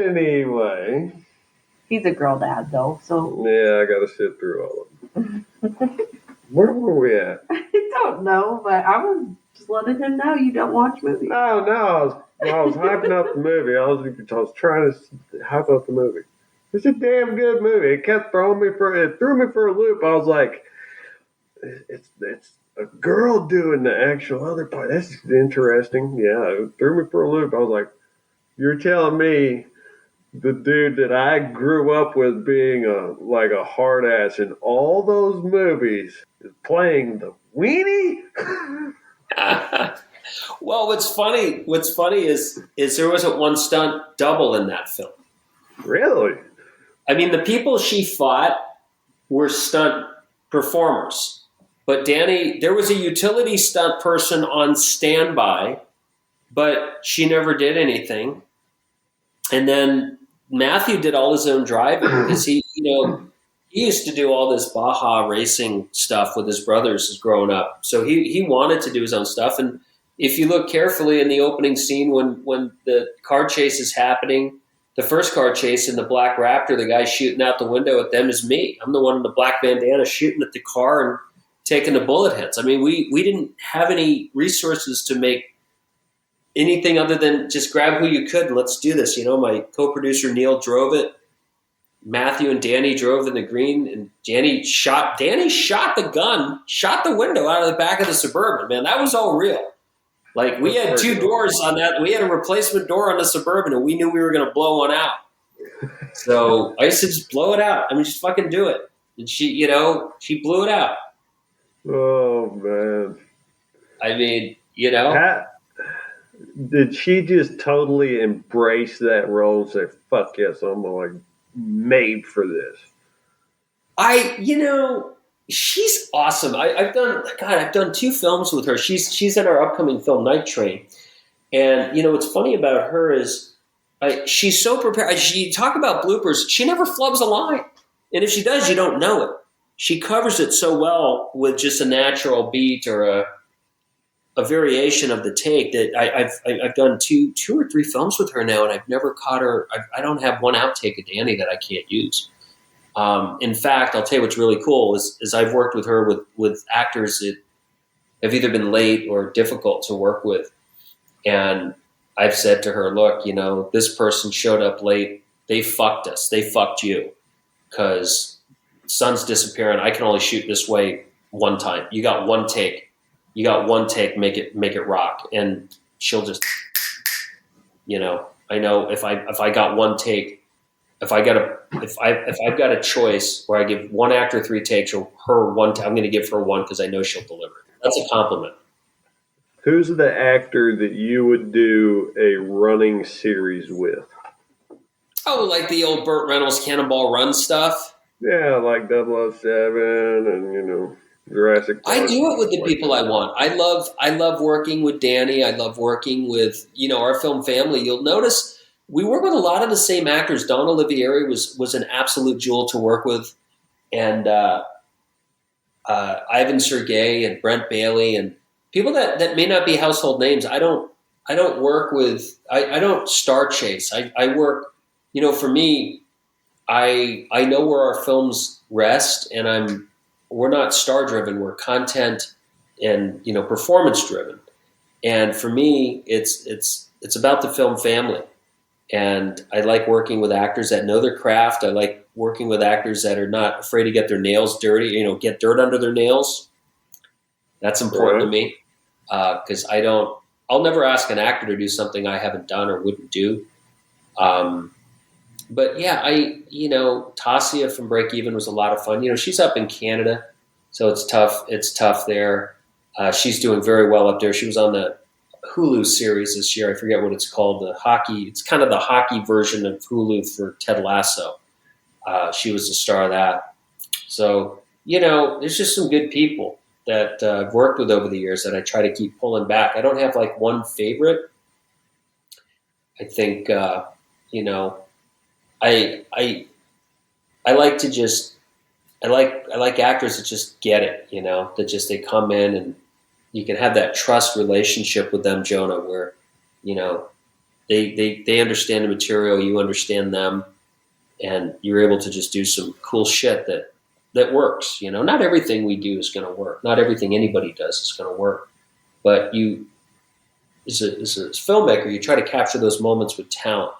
Anyway. He's a girl dad, though, so. Yeah, I got to sit through all of them. Where were we at? I don't know, but I was just letting him know you don't watch movies. No, I was hyping up the movie. I was trying to hype up the movie. It's a damn good movie. It kept it threw me for a loop. I was like, it's a girl doing the actual other part. That's interesting. Yeah, it threw me for a loop. I was like, you're telling me the dude that I grew up with being a hard ass in all those movies is playing the weenie? Well, what's funny is there wasn't one stunt double in that film. Really? I mean, the people she fought were stunt performers. But Danny, there was a utility stunt person on standby, but she never did anything. And then Matthew did all his own driving because he used to do all this Baja racing stuff with his brothers as growing up. So he wanted to do his own stuff. And if you look carefully in the opening scene when the car chase is happening, the first car chase in the black Raptor, the guy shooting out the window at them is me. I'm the one in the black bandana shooting at the car and taking the bullet hits. I mean, we didn't have any resources to make anything other than just grab who you could and let's do this. My co-producer Neil drove it. Matthew and Danny drove in the green, and Danny shot the gun, shot the window out of the back of the Suburban. Man, that was all real. Like, we had two doors on that. We had a replacement door on the Suburban, and we knew we were going to blow one out. So I said, just blow it out. I mean, just fucking do it. And she blew it out. Oh, man. I mean, did she just totally embrace that role and say, fuck yes, I'm like made for this? She's awesome. I've done 2 films with her. She's in our upcoming film Night Train. And, what's funny about her is she's so prepared. She talk about bloopers. She never flubs a line. And if she does, you don't know it. She covers it so well with just a natural beat or a variation of the take that I've done two or three films with her now, and I've never caught her. I don't have one outtake of Danny that I can't use. In fact, I'll tell you what's really cool is I've worked with her with actors that have either been late or difficult to work with. And I've said to her, look, this person showed up late. They fucked us. They fucked you because sun's disappearing. I can only shoot this way one time. You got one take. Make it rock. And she'll just, I know if I got one take, if I've got a choice where I give one actor 3 takes or her one, I'm going to give her one because I know she'll deliver. That's a compliment. Who's the actor that you would do a running series with? Oh, like the old Burt Reynolds Cannonball Run stuff? Yeah, like 007 and, Jurassic Park. I do it with the people I want. I love working with Danny. I love working with, our film family. You'll notice we work with a lot of the same actors. Don Olivieri was an absolute jewel to work with. And Ivan Sergei and Brent Bailey and people that may not be household names. I don't work with, I don't star chase. I work, for me, I know where our films rest, and we're not star driven. We're content and, performance driven. And for me, it's about the film family. And I like working with actors that know their craft. I like working with actors that are not afraid to get their nails dirty, get dirt under their nails. That's important to me. Cause I'll never ask an actor to do something I haven't done or wouldn't do. But yeah, Tasia from Break Even was a lot of fun. She's up in Canada, so it's tough. It's tough there. She's doing very well up there. She was on the Hulu series this year. I forget what it's called. It's kind of the hockey version of Hulu for Ted Lasso. She was the star of that. So, there's just some good people that I've worked with over the years that I try to keep pulling back. I don't have like one favorite. I think, I like to just, I like actors that just get it, that just, they come in and you can have that trust relationship with them, Jonah, where, They understand the material, you understand them, and you're able to just do some cool shit that works. You know, not everything we do is going to work. Not everything anybody does is going to work. But you, as a filmmaker, you try to capture those moments with talent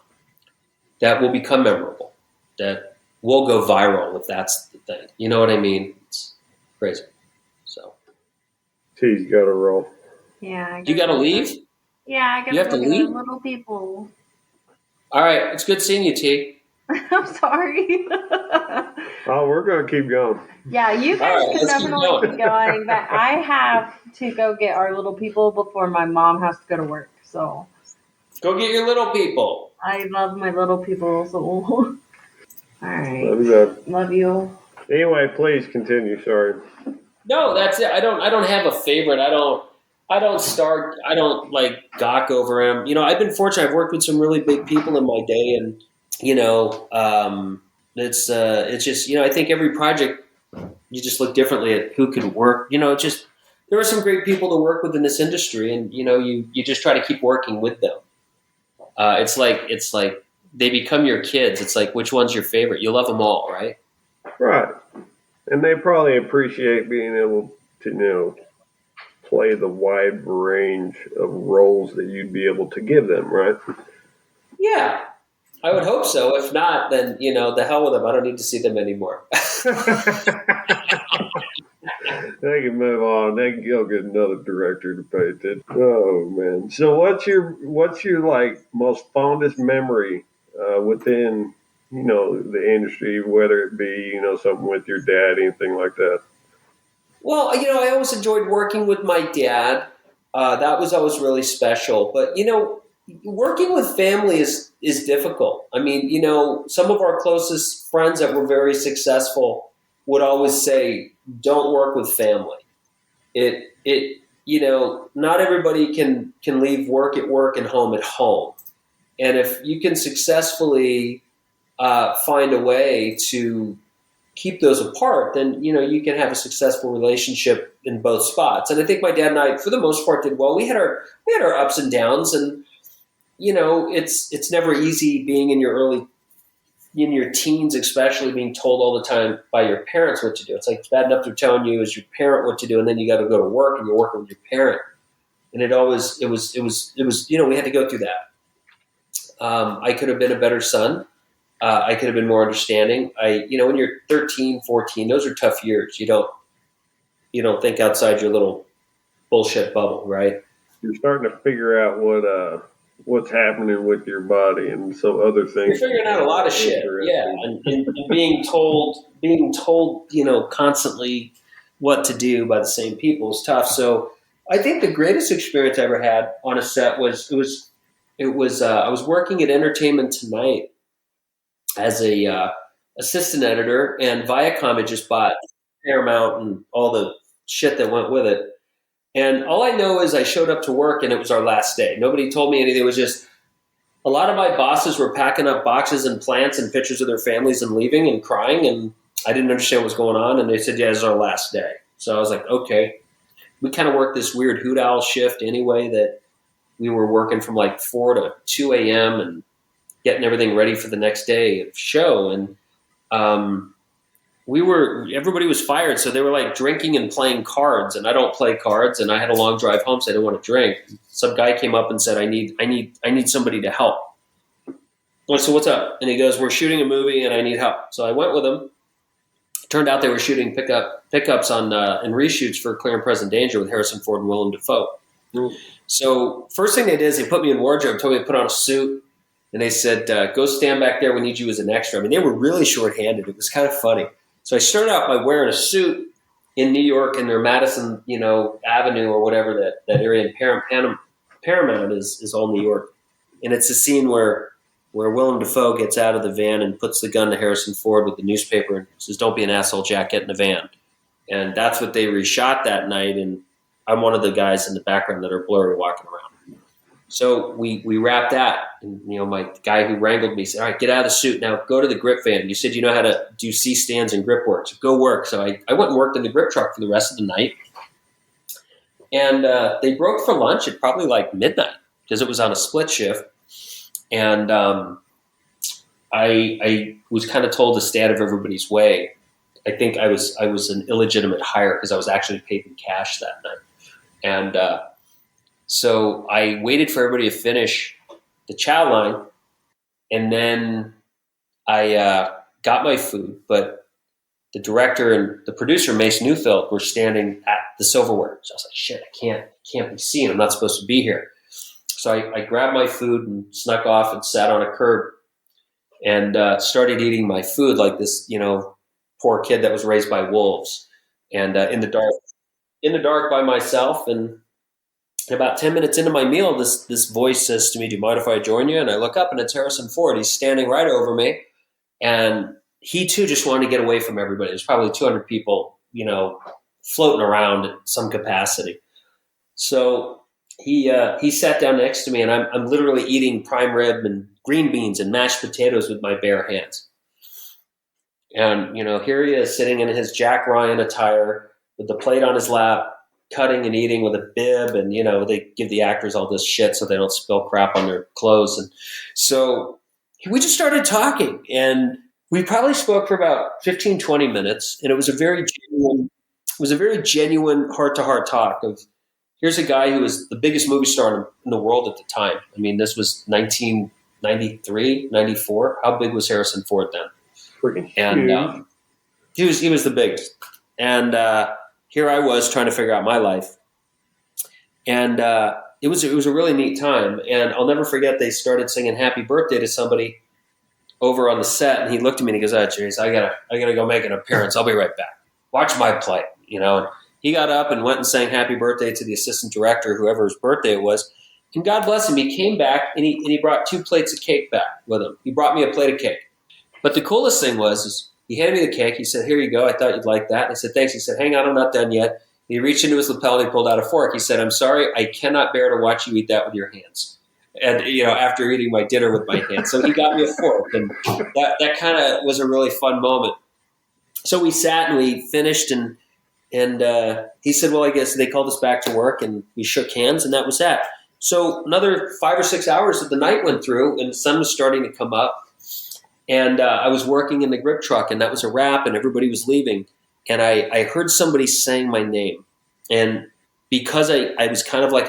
that will become memorable, that will go viral if that's the thing. You know what I mean? It's crazy. So, T's got to roll. Yeah. you got to leave? Yeah, I got You have to look at leave? our little people. All right. It's good seeing you, T. I'm sorry. Oh, we're going to keep going. Yeah, you guys All right, can let's keep definitely going. keep going, but I have to go get our little people before my mom has to go to work. So Go get your little people. I love my little people. So all right, Love you. love you. Anyway, please continue. Sorry. No, that's it. I don't have a favorite. I don't like gawk over him. You know, I've been fortunate. I've worked with some really big people in my day, and you know, it's just, you know, I think every project you just look differently at who could work. You know, just there are some great people to work with in this industry, and you know, you just try to keep working with them. It's like they become your kids. It's like, which one's your favorite? You love them all, right? Right. And they probably appreciate being able to, you know, play the wide range of roles that you'd be able to give them, right? Yeah, I would hope so. If not, then, you know, the hell with them. I don't need to see them anymore. They can move on. They can go get another director to pay attention. Oh man! So what's your like most fondest memory within, you know, the industry, whether it be, you know, something with your dad, anything like that? Well, you know, I always enjoyed working with my dad. That was always really special. But, you know, working with family is difficult. I mean, you know, some of our closest friends that were very successful would always say, don't work with family. You know, not everybody can leave work at work and home at home. And if you can successfully find a way to keep those apart, then, you know, you can have a successful relationship in both spots. And I think my dad and I, for the most part, did well. We had our ups and downs, and you know, it's never easy being in your teens, especially being told all the time by your parents what to do. It's like, it's bad enough they're telling you as your parent what to do, and then you got to go to work and you're working with your parent. And it was, you know, we had to go through that. I could have been a better son. I could have been more understanding. You know, when you're 13, 14, those are tough years. You don't think outside your little bullshit bubble, right? You're starting to figure out what's happening with your body, and so other things. You're figuring out a lot of shit, yeah, and being told, you know, constantly what to do by the same people is tough. So I think the greatest experience I ever had on a set was I was working at Entertainment Tonight as a assistant editor, and Viacom had just bought Paramount and all the shit that went with it. And all I know is I showed up to work and it was our last day. Nobody told me anything. It was just a lot of my bosses were packing up boxes and plants and pictures of their families and leaving and crying. And I didn't understand what was going on. And they said, yeah, this is our last day. So I was like, okay. We kind of worked this weird hoot owl shift anyway, that we were working from like 4 to 2 a.m. and getting everything ready for the next day of show. And everybody was fired, so they were like drinking and playing cards, and I don't play cards, and I had a long drive home, so I didn't want to drink. Some guy came up and said, I need somebody to help. I said, what's up? And he goes, we're shooting a movie and I need help. So I went with him. Turned out they were shooting pickups on and reshoots for Clear and Present Danger with Harrison Ford and Willem Dafoe. Mm. So first thing they did is they put me in wardrobe, told me to put on a suit, and they said, go stand back there, we need you as an extra. I mean, they were really short-handed. It was kind of funny. So I started out by wearing a suit in New York in their Madison, you know, Avenue or whatever that area in Paramount is all New York. And it's a scene where Willem Dafoe gets out of the van and puts the gun to Harrison Ford with the newspaper and says, don't be an asshole, Jack, get in the van. And that's what they reshot that night. And I'm one of the guys in the background that are blurry walking around. So we wrapped that, and you know, my guy who wrangled me said, all right, get out of the suit, now go to the grip van. You said you know how to do C-stands and grip work, so go work. So I went and worked in the grip truck for the rest of the night. And they broke for lunch at probably like midnight because it was on a split shift. And I was kind of told to stay out of everybody's way. I think I was an illegitimate hire because I was actually paid in cash that night. And so I waited for everybody to finish the chow line, and then I got my food. But the director and the producer, Mace Neufeld, were standing at the silverware. So I was like, shit, I can't be seen. I'm not supposed to be here. So I grabbed my food and snuck off and sat on a curb and started eating my food like this, poor kid that was raised by wolves, and in the dark by myself. And about 10 minutes into my meal, this voice says to me, "Do you mind if I join you?" And I look up, and it's Harrison Ford. He's standing right over me, and he too just wanted to get away from everybody. There's probably 200 people, floating around in some capacity. So he sat down next to me, and I'm literally eating prime rib and green beans and mashed potatoes with my bare hands. And here he is sitting in his Jack Ryan attire with the plate on his lap, cutting and eating with a bib, and they give the actors all this shit so they don't spill crap on their clothes. And so we just started talking, and we probably spoke for about 15, 20 minutes, and it was a very genuine heart-to-heart talk of, here's a guy who was the biggest movie star in the world at the time. I mean, this was 1993, 94. How big was Harrison Ford then? Freaking and he was the biggest. And here I was trying to figure out my life. And it was a really neat time. And I'll never forget, they started singing "Happy Birthday" to somebody over on the set, and he looked at me and he goes, "Oh, jeez, I gotta go make an appearance. I'll be right back. Watch my play." And he got up and went and sang "Happy Birthday" to the assistant director, whoever his birthday it was. And God bless him, he came back and he brought 2 plates of cake back with him. He brought me a plate of cake. But the coolest thing is he handed me the cake. He said, "Here you go. I thought you'd like that." And I said, "Thanks." He said, "Hang on, I'm not done yet." He reached into his lapel and he pulled out a fork. He said, "I'm sorry, I cannot bear to watch you eat that with your hands." And, after eating my dinner with my hands. So he got me a fork. And that kind of was a really fun moment. So we sat and we finished, and he said, "Well, I guess they called us back to work," and we shook hands, and that was that. So another 5 or 6 hours of the night went through, and the sun was starting to come up. And I was working in the grip truck, and that was a wrap, and everybody was leaving. And I heard somebody saying my name. And because I was kind of like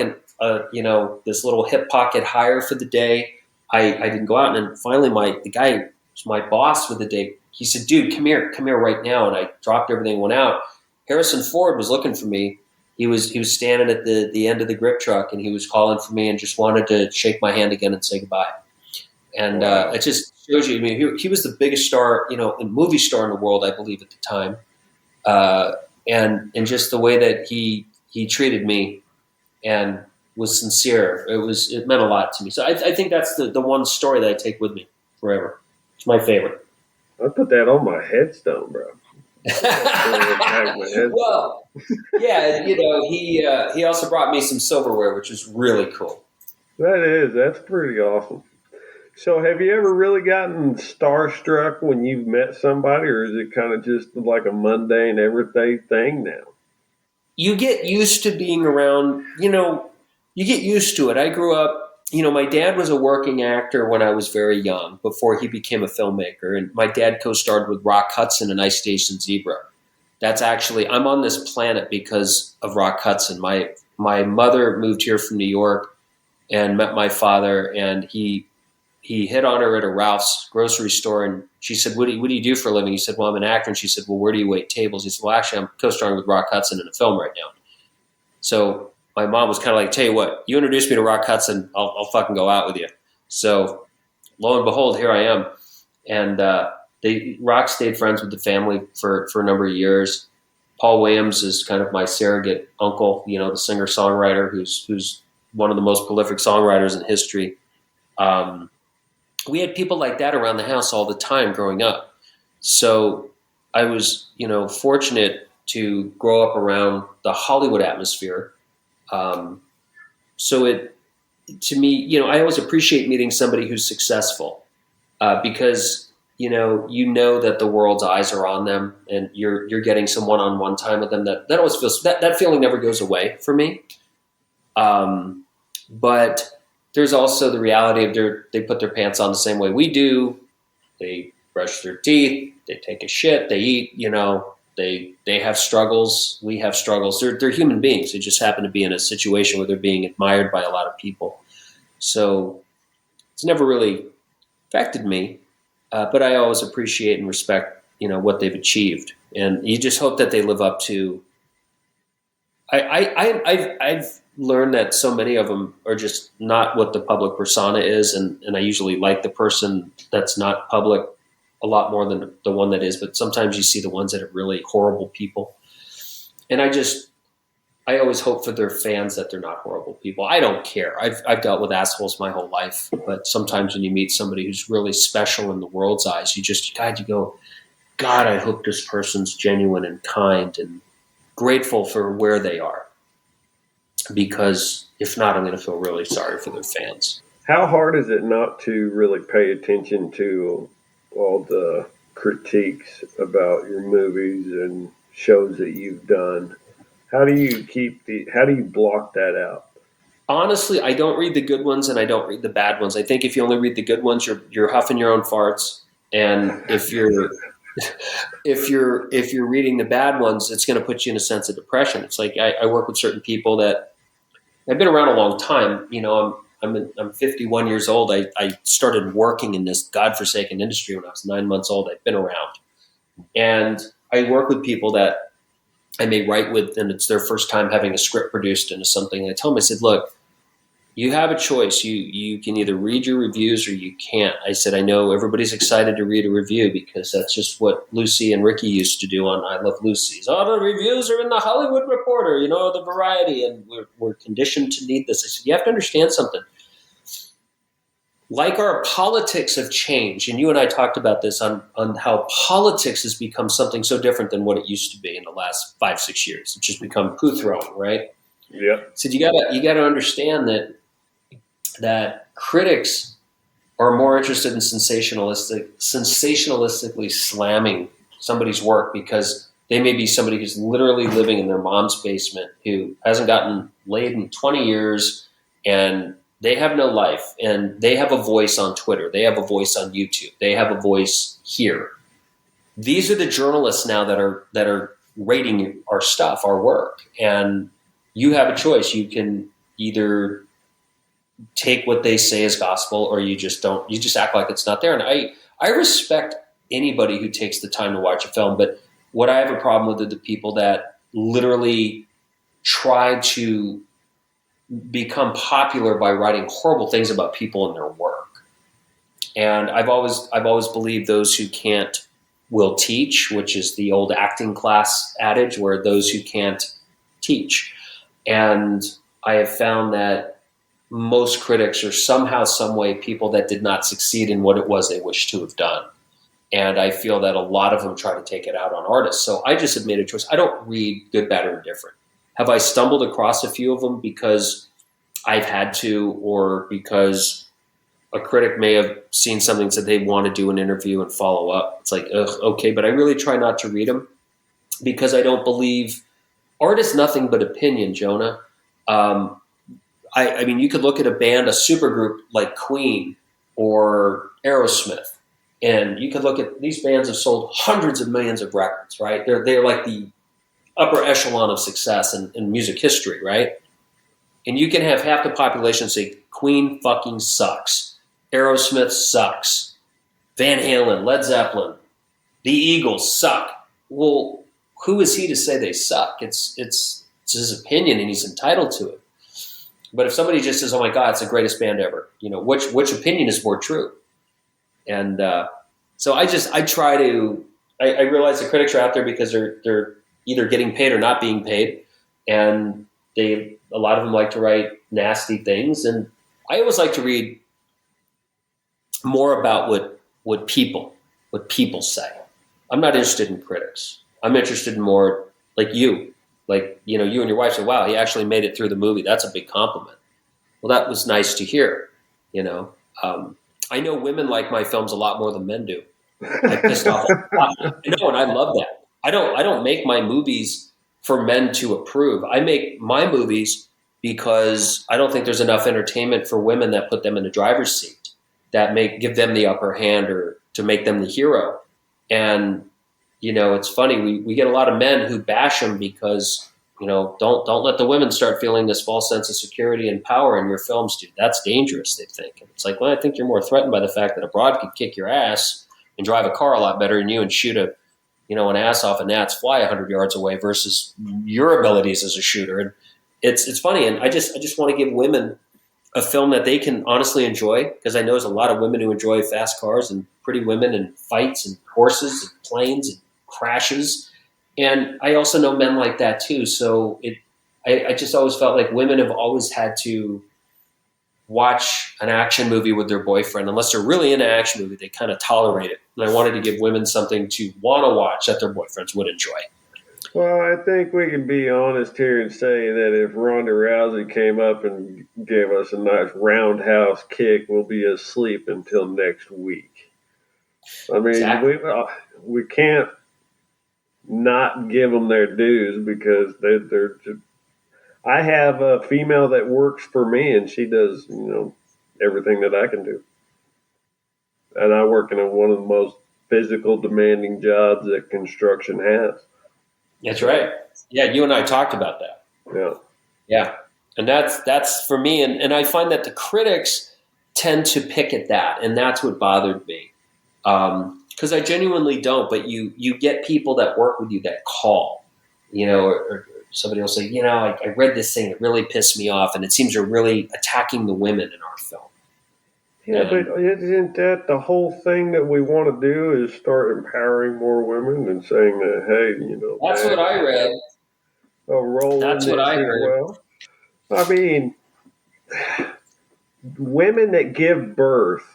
this little hip pocket hire for the day, I didn't go out. And then finally the guy who was my boss for the day, he said, "Dude, come here right now." And I dropped everything and went out. Harrison Ford was looking for me. He was standing at the end of the grip truck, and he was calling for me and just wanted to shake my hand again and say goodbye. And it just shows you. I mean, he was the biggest star, movie star in the world, I believe, at the time. And just the way that he treated me and was sincere, it meant a lot to me. So I think that's the one story that I take with me forever. It's my favorite. I put that on my headstone, bro. Well, yeah, he also brought me some silverware, which is really cool. That's pretty awesome. So have you ever really gotten starstruck when you've met somebody, or is it kind of just like a mundane everyday thing now? You get used to being around, you get used to it. I grew up, my dad was a working actor when I was very young, before he became a filmmaker. And my dad co-starred with Rock Hudson in Ice Station Zebra. That's actually, I'm on this planet because of Rock Hudson. My mother moved here from New York and met my father, and he hit on her at a Ralph's grocery store, and she said, what do you do for a living? He said, "Well, I'm an actor." And she said, "Well, where do you wait tables?" He said, "Well, actually, I'm co-starring with Rock Hudson in a film right now." So my mom was kind of like, "Tell you what, you introduce me to Rock Hudson, I'll fucking go out with you." So lo and behold, here I am. And Rock stayed friends with the family for a number of years. Paul Williams is kind of my surrogate uncle, the singer-songwriter who's one of the most prolific songwriters in history. We had people like that around the house all the time growing up. So I was, fortunate to grow up around the Hollywood atmosphere. So to me, I always appreciate meeting somebody who's successful because, that the world's eyes are on them, and you're getting some one-on-one time with them. That always feels, that feeling never goes away for me. But there's also the reality of they put their pants on the same way we do. They brush their teeth. They take a shit. They eat. They have struggles. We have struggles. They're human beings. They just happen to be in a situation where they're being admired by a lot of people. So it's never really affected me, but I always appreciate and respect, what they've achieved, and you just hope that they live up to. I've learned that so many of them are just not what the public persona is, and I usually like the person that's not public a lot more than the one that is. But sometimes you see the ones that are really horrible people, and I always hope for their fans that they're not horrible people. I don't care. I've dealt with assholes my whole life, but sometimes when you meet somebody who's really special in the world's eyes, you go, God, I hope this person's genuine and kind and grateful for where they are. Because if not, I'm going to feel really sorry for their fans. How hard is it not to really pay attention to all the critiques about your movies and shows that you've done? How do you block that out? Honestly, I don't read the good ones and I don't read the bad ones. I think if you only read the good ones, you're huffing your own farts. And if you're reading the bad ones, it's going to put you in a sense of depression. It's like I work with certain people that I've been around a long time. I'm 51 years old. I started working in this godforsaken industry when I was 9 months old. I've been around, and I work with people that I may write with, and it's their first time having a script produced into something. And I tell them, I said, look, you have a choice. You can either read your reviews or you can't. I said, I know everybody's excited to read a review because that's just what Lucy and Ricky used to do on I Love Lucy's. Oh, the reviews are in the Hollywood Reporter, the Variety, and we're conditioned to need this. I said, you have to understand something. Like our politics have changed, and you and I talked about this on how politics has become something so different than what it used to be in the last 5-6 years. It's just become poo throwing, right? Yeah. So you gotta understand that critics are more interested in sensationalistically slamming somebody's work because they may be somebody who's literally living in their mom's basement who hasn't gotten laid in 20 years and they have no life, and they have a voice on Twitter. They have a voice on YouTube. They have a voice here. These are the journalists now that are rating our stuff, our work. And you have a choice. You can either take what they say as gospel, or you just don't. You just act like it's not there. And I respect anybody who takes the time to watch a film. But what I have a problem with are the people that literally try to become popular by writing horrible things about people and their work. And I've always believed those who can't will teach, which is the old acting class adage where those who can't teach. And I have found that most critics are somehow, some way people that did not succeed in what it was they wished to have done. And I feel that a lot of them try to take it out on artists. So I just have made a choice. I don't read good, bad, or indifferent. Have I stumbled across a few of them because I've had to, or because a critic may have seen something and said they want to do an interview and follow up? It's like, ugh, okay, but I really try not to read them because I don't believe art is nothing but opinion, Jonah. I mean, you could look at a band, a supergroup like Queen or Aerosmith, and you could look at these bands have sold hundreds of millions of records, right? They're like the upper echelon of success in music history, right? And you can have half the population say Queen fucking sucks, Aerosmith sucks, Van Halen, Led Zeppelin, the Eagles suck. Well, who is he to say they suck? It's his opinion, and he's entitled to it. But if somebody just says, "Oh my God, it's the greatest band ever," which opinion is more true? And so I realize the critics are out there because they're either getting paid or not being paid, and a lot of them like to write nasty things. And I always like to read more about what people say. I'm not interested in critics. I'm interested in more like you. Like, you and your wife said, wow, he actually made it through the movie. That's a big compliment. Well, that was nice to hear, I know women like my films a lot more than men do. I pissed off a lot. And I love that. I don't make my movies for men to approve. I make my movies because I don't think there's enough entertainment for women that put them in the driver's seat, that give them the upper hand or to make them the hero. And, it's funny. We get a lot of men who bash them because, don't let the women start feeling this false sense of security and power in your films, dude. That's dangerous, they think. And it's like, well, I think you're more threatened by the fact that a broad could kick your ass and drive a car a lot better than you and shoot an ass off a gnat's fly 100 yards away versus your abilities as a shooter. And it's funny. And I just want to give women a film that they can honestly enjoy, because I know there's a lot of women who enjoy fast cars and pretty women and fights and horses and planes and crashes. And I also know men like that too. So I just always felt like women have always had to watch an action movie with their boyfriend. Unless they're really into action movie, they kind of tolerate it. And I wanted to give women something to want to watch that their boyfriends would enjoy. Well, I think we can be honest here and say that if Ronda Rousey came up and gave us a nice roundhouse kick, we'll be asleep until next week. I mean, exactly. we can't not give them their dues, because they're just. I have a female that works for me, and she does, everything that I can do. And I work in one of the most physical, demanding jobs that construction has. That's right. Yeah, you and I talked about that. Yeah. Yeah. And that's for me. And I find that the critics tend to pick at that, and that's what bothered me. Because I genuinely don't, but you get people that work with you that call, or somebody will say, I read this thing, it really pissed me off, and it seems you're really attacking the women in our film. Yeah, but isn't that the whole thing that we want to do, is start empowering more women and saying that, hey, that's what I read. A role that's in what this I as heard. well. I mean, women that give birth,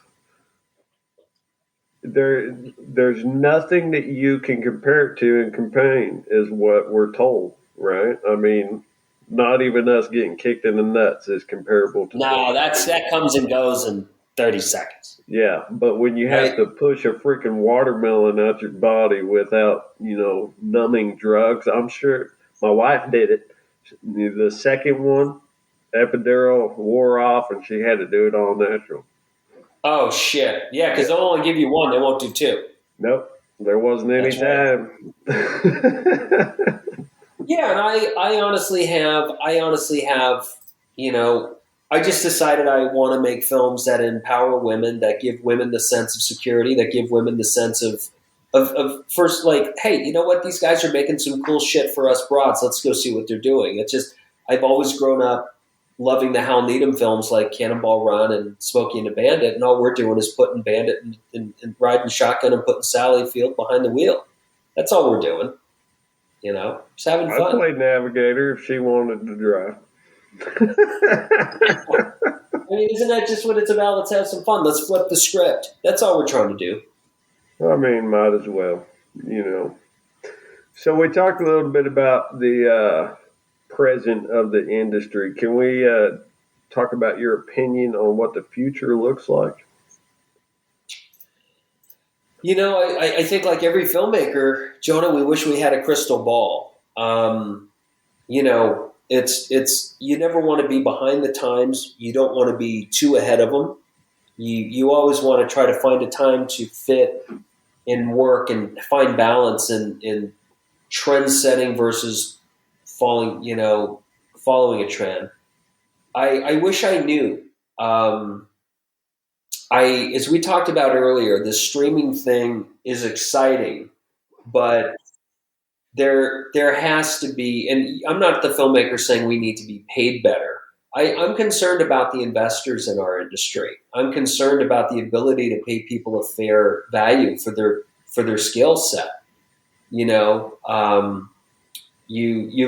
there's nothing that you can compare it to in campaign, is what we're told, right? I mean, not even us getting kicked in the nuts is comparable to. No, that comes and goes in 30 seconds. Yeah, but when you have to push a freaking watermelon out your body without, numbing drugs, I'm sure my wife did it. The second one, epidural, wore off, and she had to do it all natural. Oh, shit. Yeah, because they'll only give you one. They won't do two. Nope. There wasn't any time. Yeah, and I honestly have, I just decided I want to make films that empower women, that give women the sense of security, that give women the sense of first, like, hey, you know what? These guys are making some cool shit for us broads. Let's go see what they're doing. It's just, I've always grown up loving the Hal Needham films like Cannonball Run and Smokey and the Bandit, and all we're doing is putting Bandit and riding shotgun and putting Sally Field behind the wheel. That's all we're doing. Just having fun. I'd play navigator if she wanted to drive. I mean, isn't that just what it's about? Let's have some fun. Let's flip the script. That's all we're trying to do. I mean, might as well, So we talked a little bit about the present of the industry. Can we talk about your opinion on what the future looks like? I think like every filmmaker, Jonah, we wish we had a crystal ball. It's you never want to be behind the times. You don't want to be too ahead of them. You always want to try to find a time to fit in work and find balance in trend setting versus following a trend. I wish I knew. As we talked about earlier, the streaming thing is exciting, but there has to be, and I'm not the filmmaker saying we need to be paid better. I'm concerned about the investors in our industry. I'm concerned about the ability to pay people a fair value for their skill set. You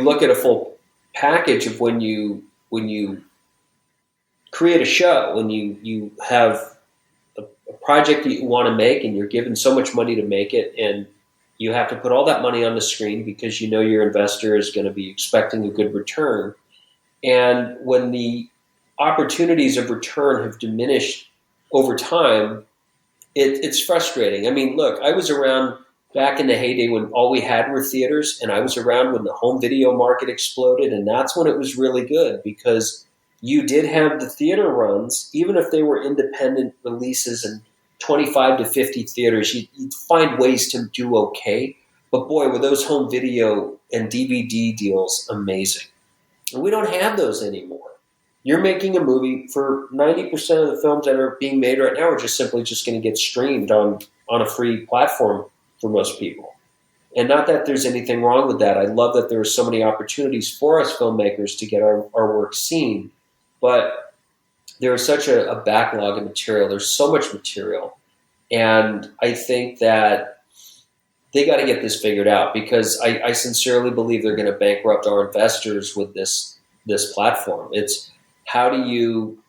look at a full package of when you create a show, when you have a project that you want to make and you're given so much money to make it, and you have to put all that money on the screen because your investor is going to be expecting a good return. And when the opportunities of return have diminished over time, it's frustrating. I mean, look, I was around back in the heyday when all we had were theaters, and I was around when the home video market exploded, and that's when it was really good because you did have the theater runs, even if they were independent releases and 25 to 50 theaters, you'd find ways to do okay. But boy, were those home video and DVD deals amazing. And we don't have those anymore. You're making a movie for 90% of the films that are being made right now are just simply just going to get streamed on a free platform for most people. And not that there's anything wrong with that. I love that there are so many opportunities for us filmmakers to get our work seen. But there is such a backlog of material. There's so much material. And I think that they got to get this figured out because I sincerely believe they're going to bankrupt our investors with this platform. It's how do you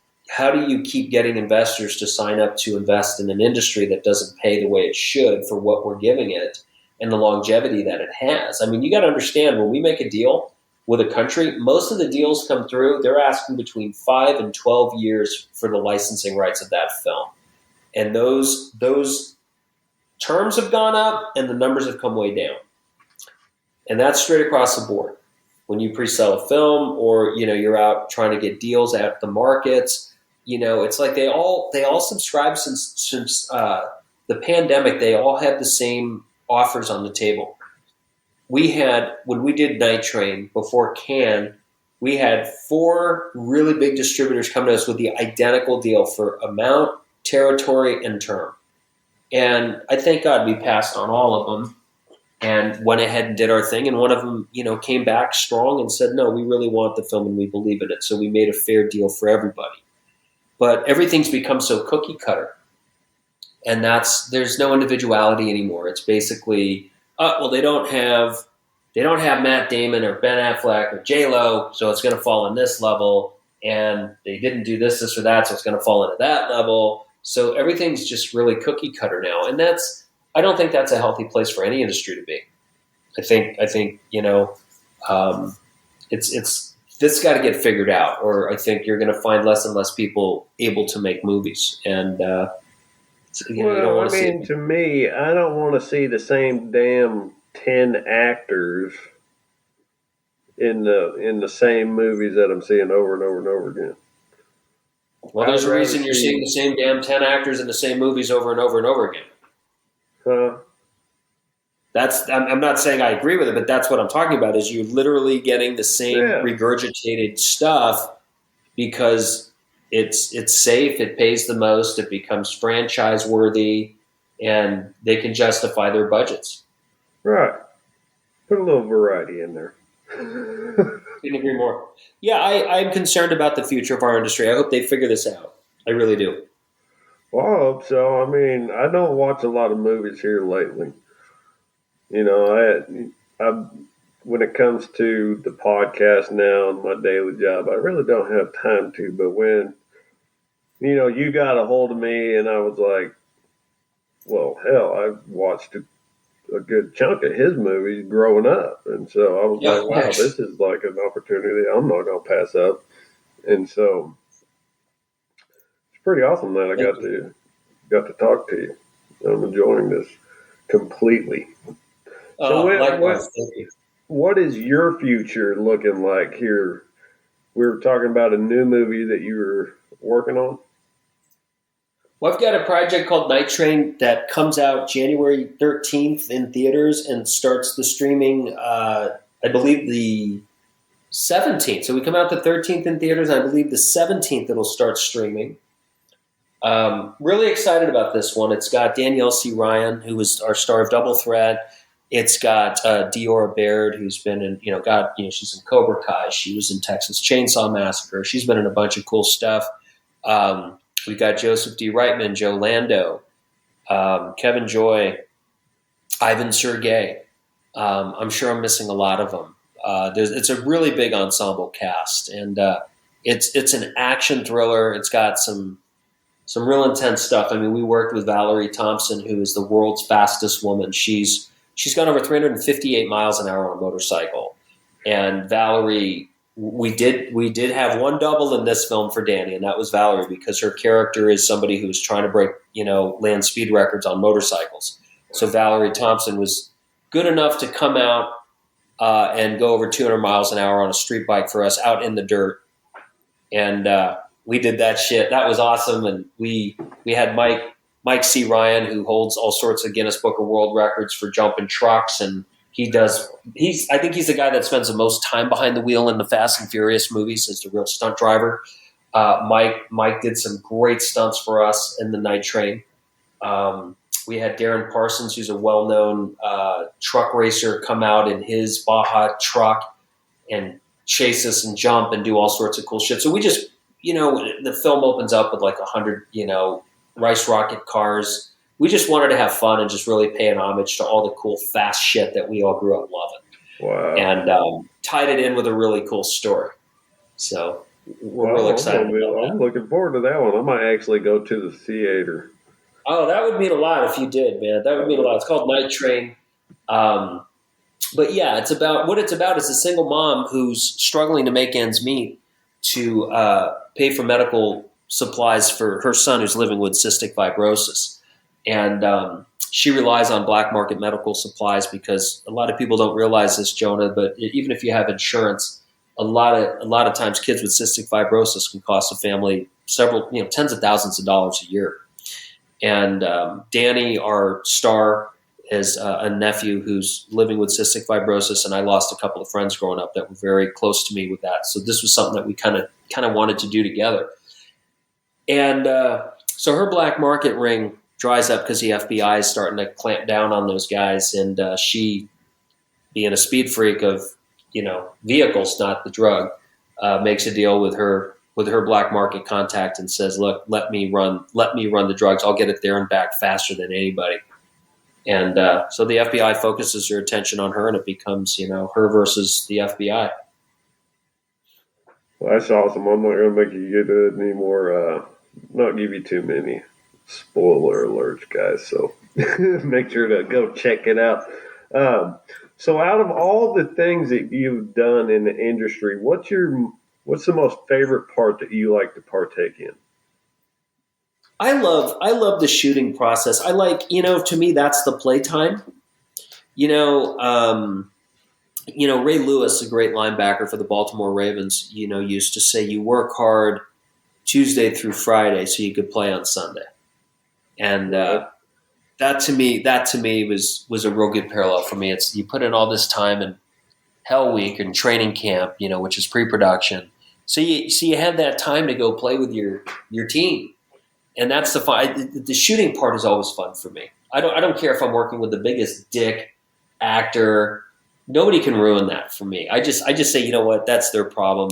keep getting investors to sign up to invest in an industry that doesn't pay the way it should for what we're giving it and the longevity that it has? I mean, you got to understand when we make a deal with a country, most of the deals come through, they're asking between 5 and 12 years for the licensing rights of that film. And those terms have gone up and the numbers have come way down. And that's straight across the board. When you pre-sell a film or, you're out trying to get deals at the markets, it's like they all subscribe since the pandemic, they all had the same offers on the table. When we did Night Train before Cannes, we had 4 really big distributors come to us with the identical deal for amount, territory, and term. And I thank God we passed on all of them and went ahead and did our thing. And one of them, came back strong and said, no, we really want the film and we believe in it. So we made a fair deal for everybody. But everything's become so cookie cutter. And there's no individuality anymore. It's basically, they don't have Matt Damon or Ben Affleck or J-Lo, so it's going to fall on this level. And they didn't do this or that, so it's going to fall into that level. So everything's just really cookie cutter now. And I don't think that's a healthy place for any industry to be. I think this got to get figured out, or I think you're going to find less and less people able to make movies. And to me, I don't want to see the same damn 10 actors in the same movies that I'm seeing over and over and over again. Well, there's a reason you're seeing the same damn 10 actors in the same movies over and over and over again. I'm not saying I agree with it, but that's what I'm talking about is you're literally getting the same regurgitated stuff because it's safe, it pays the most, it becomes franchise worthy, and they can justify their budgets. Right. Put a little variety in there. Couldn't agree more. Yeah, I'm concerned about the future of our industry. I hope they figure this out. I really do. Well, I hope so. I mean, I don't watch a lot of movies here lately. I when it comes to the podcast now and my daily job, I really don't have time to. But when, you got a hold of me and I was like, well, hell, I watched a good chunk of his movies growing up. And so I was like, wow, this is like an opportunity I'm not going to pass up. And so it's pretty awesome that I got to talk to you. I'm enjoying this completely. So what is your future looking like here? We were talking about a new movie that you were working on. Well, I've got a project called Night Train that comes out January 13th in theaters and starts the streaming, I believe, the 17th. So we come out the 13th in theaters. I believe the 17th it'll start streaming. Really excited about this one. It's got Danielle C. Ryan, who was our star of Double Threat. It's got Diora Baird, who's been in, she's in Cobra Kai. She was in Texas Chainsaw Massacre. She's been in a bunch of cool stuff. We've got Joseph D. Reitman, Joe Lando, Kevin Joy, Ivan Sergey. I'm sure I'm missing a lot of them. It's a really big ensemble cast, and it's an action thriller. It's got some real intense stuff. I mean, we worked with Valerie Thompson, who is the world's fastest woman. She's gone over 358 miles an hour on a motorcycle. And Valerie, we did have one double in this film for Danny, and that was Valerie, because her character is somebody who's trying to break, land speed records on motorcycles. So Valerie Thompson was good enough to come out and go over 200 miles an hour on a street bike for us out in the dirt. And we did that shit. That was awesome. And we had Mike C. Ryan, who holds all sorts of Guinness Book of World Records for jumping trucks. And I think he's the guy that spends the most time behind the wheel in the Fast and Furious movies as the real stunt driver. Mike did some great stunts for us in the Night Train. We had Darren Parsons, who's a well-known truck racer, come out in his Baja truck and chase us and jump and do all sorts of cool shit. So we just, the film opens up with like 100, Rice Rocket cars. We just wanted to have fun and just really pay an homage to all the cool, fast shit that we all grew up loving. Wow. And tied it in with a really cool story. So we're real excited about that. I'm looking forward to that one. I might actually go to the theater. Oh, that would mean a lot if you did, man. That would mean a lot. It's called Night Train. But yeah, it's about is a single mom who's struggling to make ends meet to pay for medical supplies for her son who's living with cystic fibrosis. And she relies on black market medical supplies because a lot of people don't realize this, Jonah, but even if you have insurance, a lot of times kids with cystic fibrosis can cost a family several, tens of thousands of dollars a year. And Danny, our star, is a nephew who's living with cystic fibrosis, and I lost a couple of friends growing up that were very close to me with that. So this was something that we kind of wanted to do together. And so her black market ring dries up because the FBI is starting to clamp down on those guys, and she, being a speed freak of vehicles, not the drug, makes a deal with her black market contact and says, "Look, let me run the drugs. I'll get it there and back faster than anybody." And so the FBI focuses their attention on her, and it becomes her versus the FBI. Well, that's awesome. I'm not going to make you get any more. Not give you too many spoiler alerts, guys. So make sure to go check it out. So out of all the things that you've done in the industry, what's the most favorite part that you like to partake in? I love the shooting process. I like, to me, that's the playtime. Ray Lewis, a great linebacker for the Baltimore Ravens, used to say you work hard Tuesday through Friday so you could play on Sunday. And that to me was a real good parallel for me. It's you put in all this time in Hell Week and training camp, which is pre-production. So you have that time to go play with your team. And that's the fun. The shooting part is always fun for me. I don't care if I'm working with the biggest dick actor. Nobody can ruin that for me. I just say, you know what, that's their problem.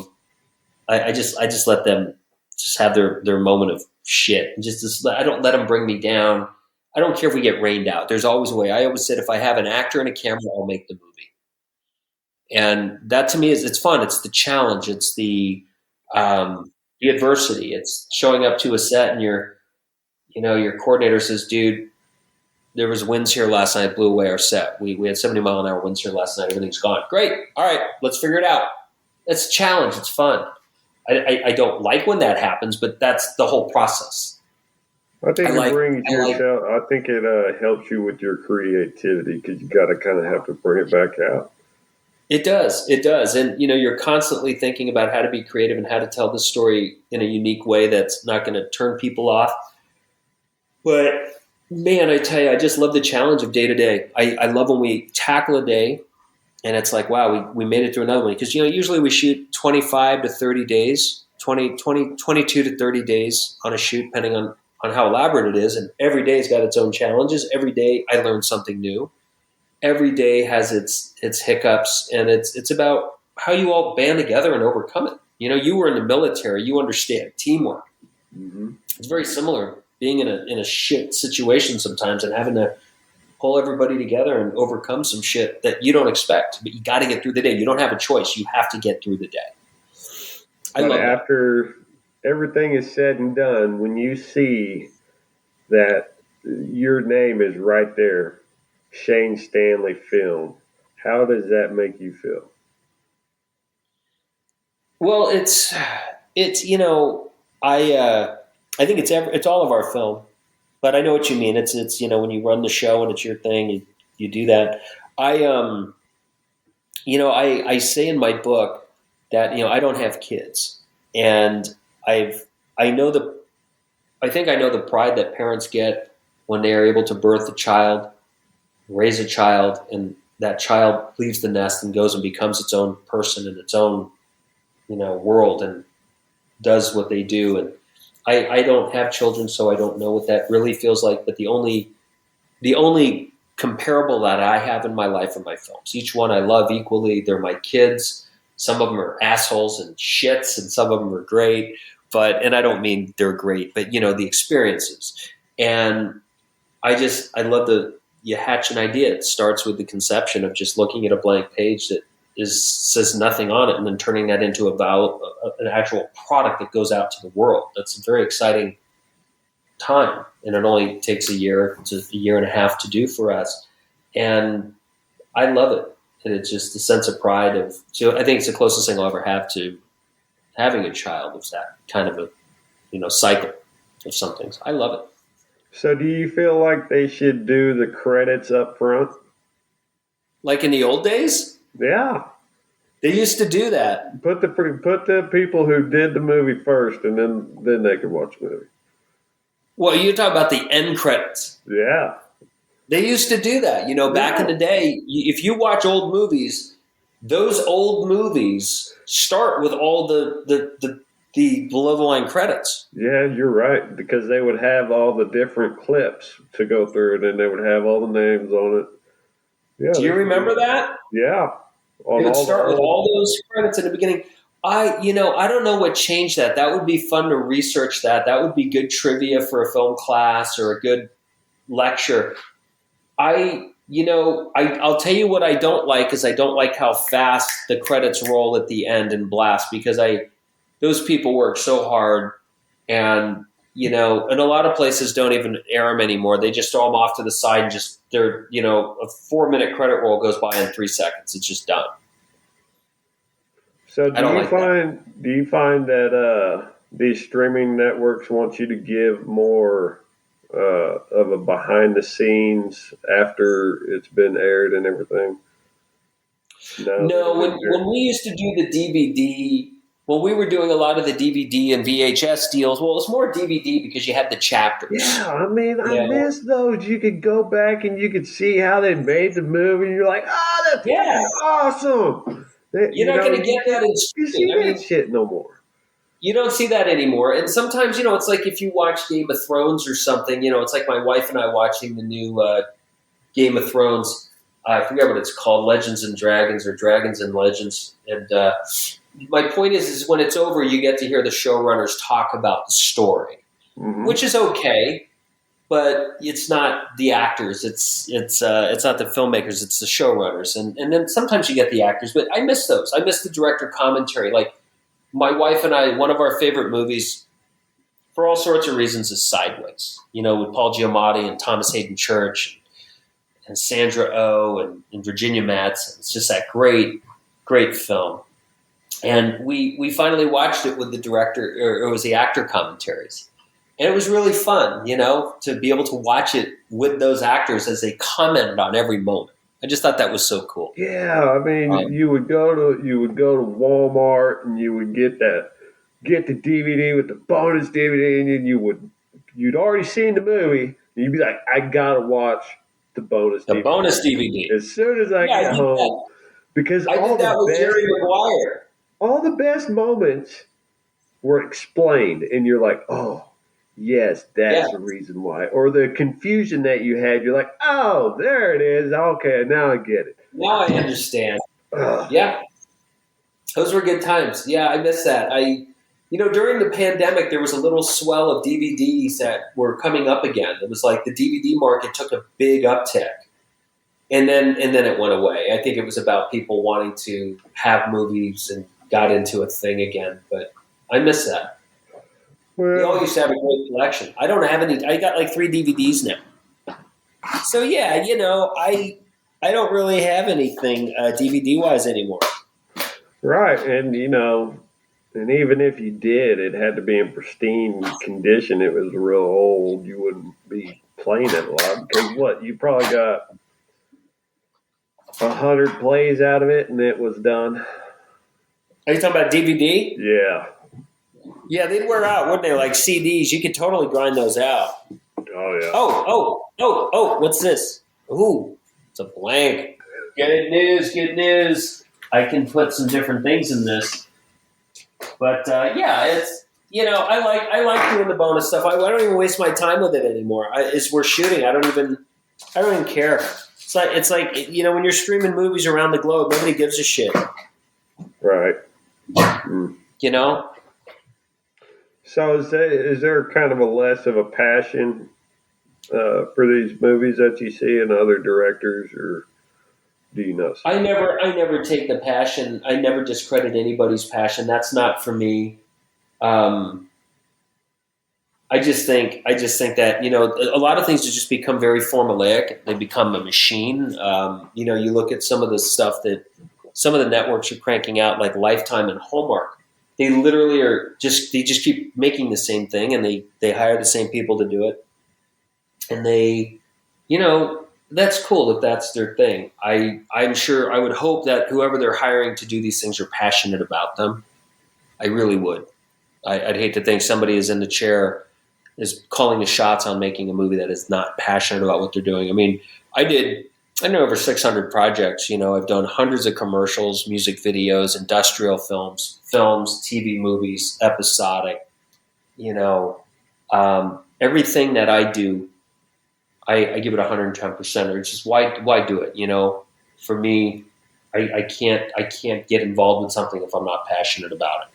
I just let them just have their moment of shit. And I don't let them bring me down. I don't care if we get rained out. There's always a way. I always said if I have an actor and a camera, I'll make the movie. And that to me it's fun. It's the challenge. It's the adversity. It's showing up to a set and your coordinator says, dude, there was winds here last night, blew away our set. We had 70 mile an hour winds here last night. Everything's gone. Great. All right, let's figure it out. It's a challenge. It's fun. I don't like when that happens, but that's the whole process. I think I think it helps you with your creativity because you got to kind of have to bring it back out. It does. And, you're constantly thinking about how to be creative and how to tell the story in a unique way that's not going to turn people off. But, man, I tell you, I just love the challenge of day to day. I love when we tackle a day and it's like, wow, we made it through another one. Because, usually we shoot 25 to 30 days, 22 to 30 days on a shoot, depending on how elaborate it is. And every day's got its own challenges. Every day I learn something new. Every day has its hiccups, and it's about how you all band together and overcome it. You were in the military, you understand teamwork. Mm-hmm. It's very similar being in a shit situation sometimes and having to pull everybody together and overcome some shit that you don't expect, but you got to get through the day. You don't have a choice. You have to get through the day. After everything is said and done, when you see that your name is right there, Shane Stanley film, how does that make you feel? Well, it's I think it's all of our film, but I know what you mean. It's when you run the show and it's your thing, you do that. I say in my book that I don't have kids, and I know I think I know the pride that parents get when they are able to birth a child, raise a child, and that child leaves the nest and goes and becomes its own person in its own world and does what they do. And I don't have children, so I don't know what that really feels like. But the only comparable that I have in my life are my films. Each one I love equally. They're my kids. Some of them are assholes and shits, and some of them are great. And I don't mean they're great, but the experiences. And I love you hatch an idea. It starts with the conception of just looking at a blank page that says nothing on it, and then turning that into an actual product that goes out to the world. That's a very exciting time, and it only takes a year to a year and a half to do for us. And I love it. And it's just the sense of pride I think it's the closest thing I'll ever have to having a child, is that kind of a cycle of some things. I love it. So do you feel like they should do the credits up front? Like in the old days? Yeah. They used to do that. Put the people who did the movie first, and then they could watch the movie. Well, you're talking about the end credits. Yeah. They used to do that. Back in the day, if you watch old movies, those old movies start with all the below the line credits. Yeah, you're right, because they would have all the different clips to go through, and then they would have all the names on it. Yeah. Do you remember that? Yeah. It would start with all those credits in the beginning. I don't know what changed that. That would be fun to research that. That would be good trivia for a film class or a good lecture. I'll tell you what I don't like is I don't like how fast the credits roll at the end and blast, because those people work so hard, and and a lot of places don't even air them anymore. They just throw them off to the side and a 4-minute credit roll goes by in 3 seconds. It's just done. So do you find that these streaming networks want you to give more of a behind the scenes after it's been aired and everything? No, when we used to do the DVD, when we were doing a lot of the DVD and VHS deals, well, it was more DVD because you had the chapters. Yeah, I miss those. You could go back and you could see how they made the movie, and you're like, oh, that's awesome. You're not going to get that in streaming. You see that shit no more. You don't see that anymore. And sometimes, it's like if you watch Game of Thrones or something, it's like my wife and I watching the new Game of Thrones. I forget what it's called, Legends and Dragons or Dragons and Legends. And my point is when it's over, you get to hear the showrunners talk about the story, which is okay. But it's not the actors. It's not the filmmakers. It's the showrunners, and then sometimes you get the actors. But I miss those. I miss the director commentary. Like my wife and I, one of our favorite movies, for all sorts of reasons, is Sideways. With Paul Giamatti and Thomas Hayden Church, and Sandra Oh and Virginia Madsen. It's just that great film. And we finally watched it with the director, or it was the actor commentaries. And it was really fun, to be able to watch it with those actors as they commented on every moment. I just thought that was so cool. Yeah, you would go to Walmart and you would get the DVD with the bonus DVD, and then you'd already seen the movie, and you'd be like, I gotta watch the bonus DVD. The bonus DVD. As soon as I get home, that. Because I did that with Jerry Maguire. All the best moments were explained, and you're like, oh. Yes, that's the reason why. Or the confusion that you had, you're like, oh, there it is. Okay, now I get it. Now I understand. Yeah. Those were good times. Yeah, I miss that. During the pandemic, there was a little swell of DVDs that were coming up again. It was like the DVD market took a big uptick. And then it went away. I think it was about people wanting to have movies and got into a thing again. But I miss that. Well, we all used to have a great collection. I don't have any. I got like 3 DVDs now. So yeah, I don't really have anything DVD wise anymore. Right, and And even if you did, it had to be in pristine condition. It was real old. You wouldn't be playing it a lot because what? You probably got 100 plays out of it, and it was done. Are you talking about DVD? Yeah. Yeah, they'd wear out, wouldn't they? Like CDs, you could totally grind those out. Oh yeah. Oh! What's this? Ooh, it's a blank. Good news. I can put some different things in this. But yeah, it's I like doing the bonus stuff. I don't even waste my time with it anymore. As we're shooting, I don't even care. It's like when you're streaming movies around the globe, nobody gives a shit. Right. Mm. You know. So is there kind of a less of a passion for these movies that you see in other directors, or do you know? I never take the passion. I never discredit anybody's passion. That's not for me. I just think that a lot of things just become very formulaic. They become a machine. You look at some of the stuff that some of the networks are cranking out, like Lifetime and Hallmark. They literally they just keep making the same thing, and they hire the same people to do it, and that's cool if that's their thing. I'm sure I would hope that whoever they're hiring to do these things are passionate about them. I really would. I'd hate to think somebody is in the chair is calling the shots on making a movie that is not passionate about what they're doing. I mean, I know over 600 projects. I've done hundreds of commercials, music videos, industrial films, TV movies, episodic. Everything that I do, I give it 110%. Or it's just why do it? For me, I can't get involved in something if I'm not passionate about it.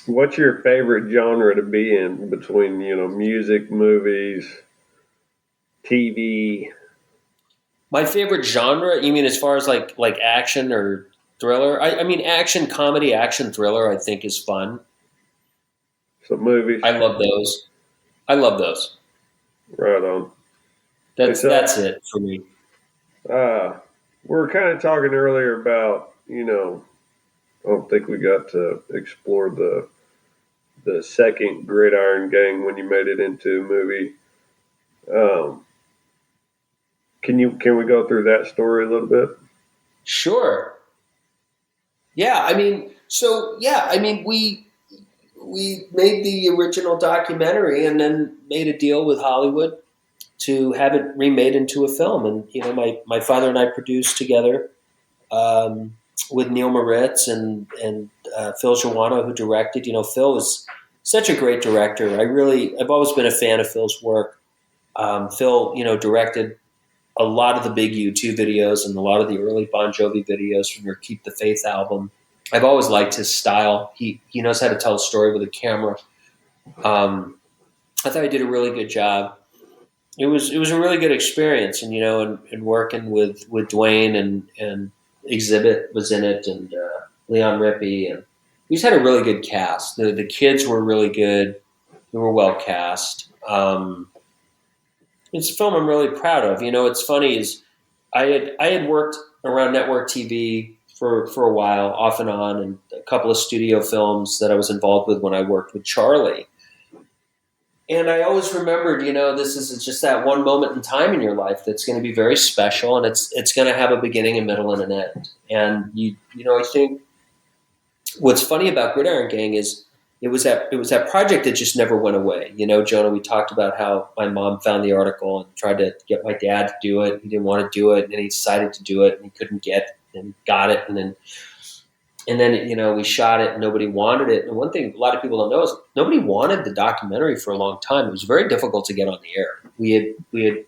What's your favorite genre to be in between music, movies, TV? My favorite genre? You mean as far as like action or thriller? I mean action comedy, action thriller. I think is fun. So movies. I love those. Right on. That's it for me. We were kind of talking earlier about I don't think we got to explore the second Gridiron Gang when you made it into a movie. Can we go through that story a little bit? Sure. Yeah, we made the original documentary and then made a deal with Hollywood to have it remade into a film. And my father and I produced together with Neil Moritz and Phil Joanna, who directed. Phil is such a great director. I've always been a fan of Phil's work. Phil, directed a lot of the big U2 videos and a lot of the early Bon Jovi videos from your Keep the Faith album. I've always liked his style. He knows how to tell a story with a camera. I thought he did a really good job. It was a really good experience, and working with Dwayne and Exhibit was in it, and Leon Rippey, and we just had a really good cast. The kids were really good. They were well cast. It's a film I'm really proud of. It's funny is I had worked around network TV for a while, off and on, and a couple of studio films that I was involved with when I worked with Charlie. And I always remembered, this is just that one moment in time in your life that's going to be very special, and it's going to have a beginning, a middle, and an end. And I think what's funny about Gridiron Gang is it was that project that just never went away. Jonah, we talked about how my mom found the article and tried to get my dad to do it. He didn't want to do it, and then he decided to do it, and he couldn't get it, and got it, and then we shot it and nobody wanted it. And one thing a lot of people don't know is nobody wanted the documentary for a long time. It was very difficult to get on the air. We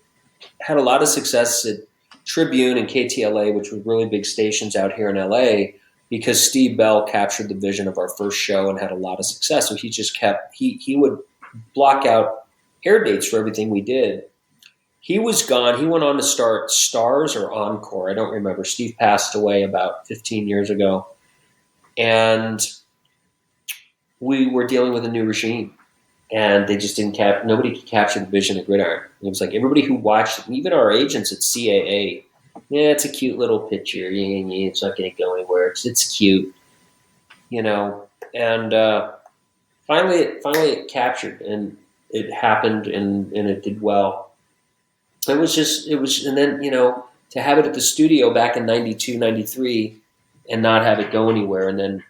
had a lot of success at Tribune and KTLA, which were really big stations out here in LA, because Steve Bell captured the vision of our first show and had a lot of success. So he just he would block out air dates for everything we did. He was gone. He went on to start Stars or Encore. I don't remember. Steve passed away about 15 years ago. And we were dealing with a new regime, and they just didn't nobody could capture the vision of Gridiron. It was like everybody who watched it, even our agents at CAA, yeah, it's a cute little picture. Yeah, it's not going to go anywhere. It's cute. And finally it captured, and it happened, and it did well. And then, to have it at the studio back in 92, 93 and not have it go anywhere, and then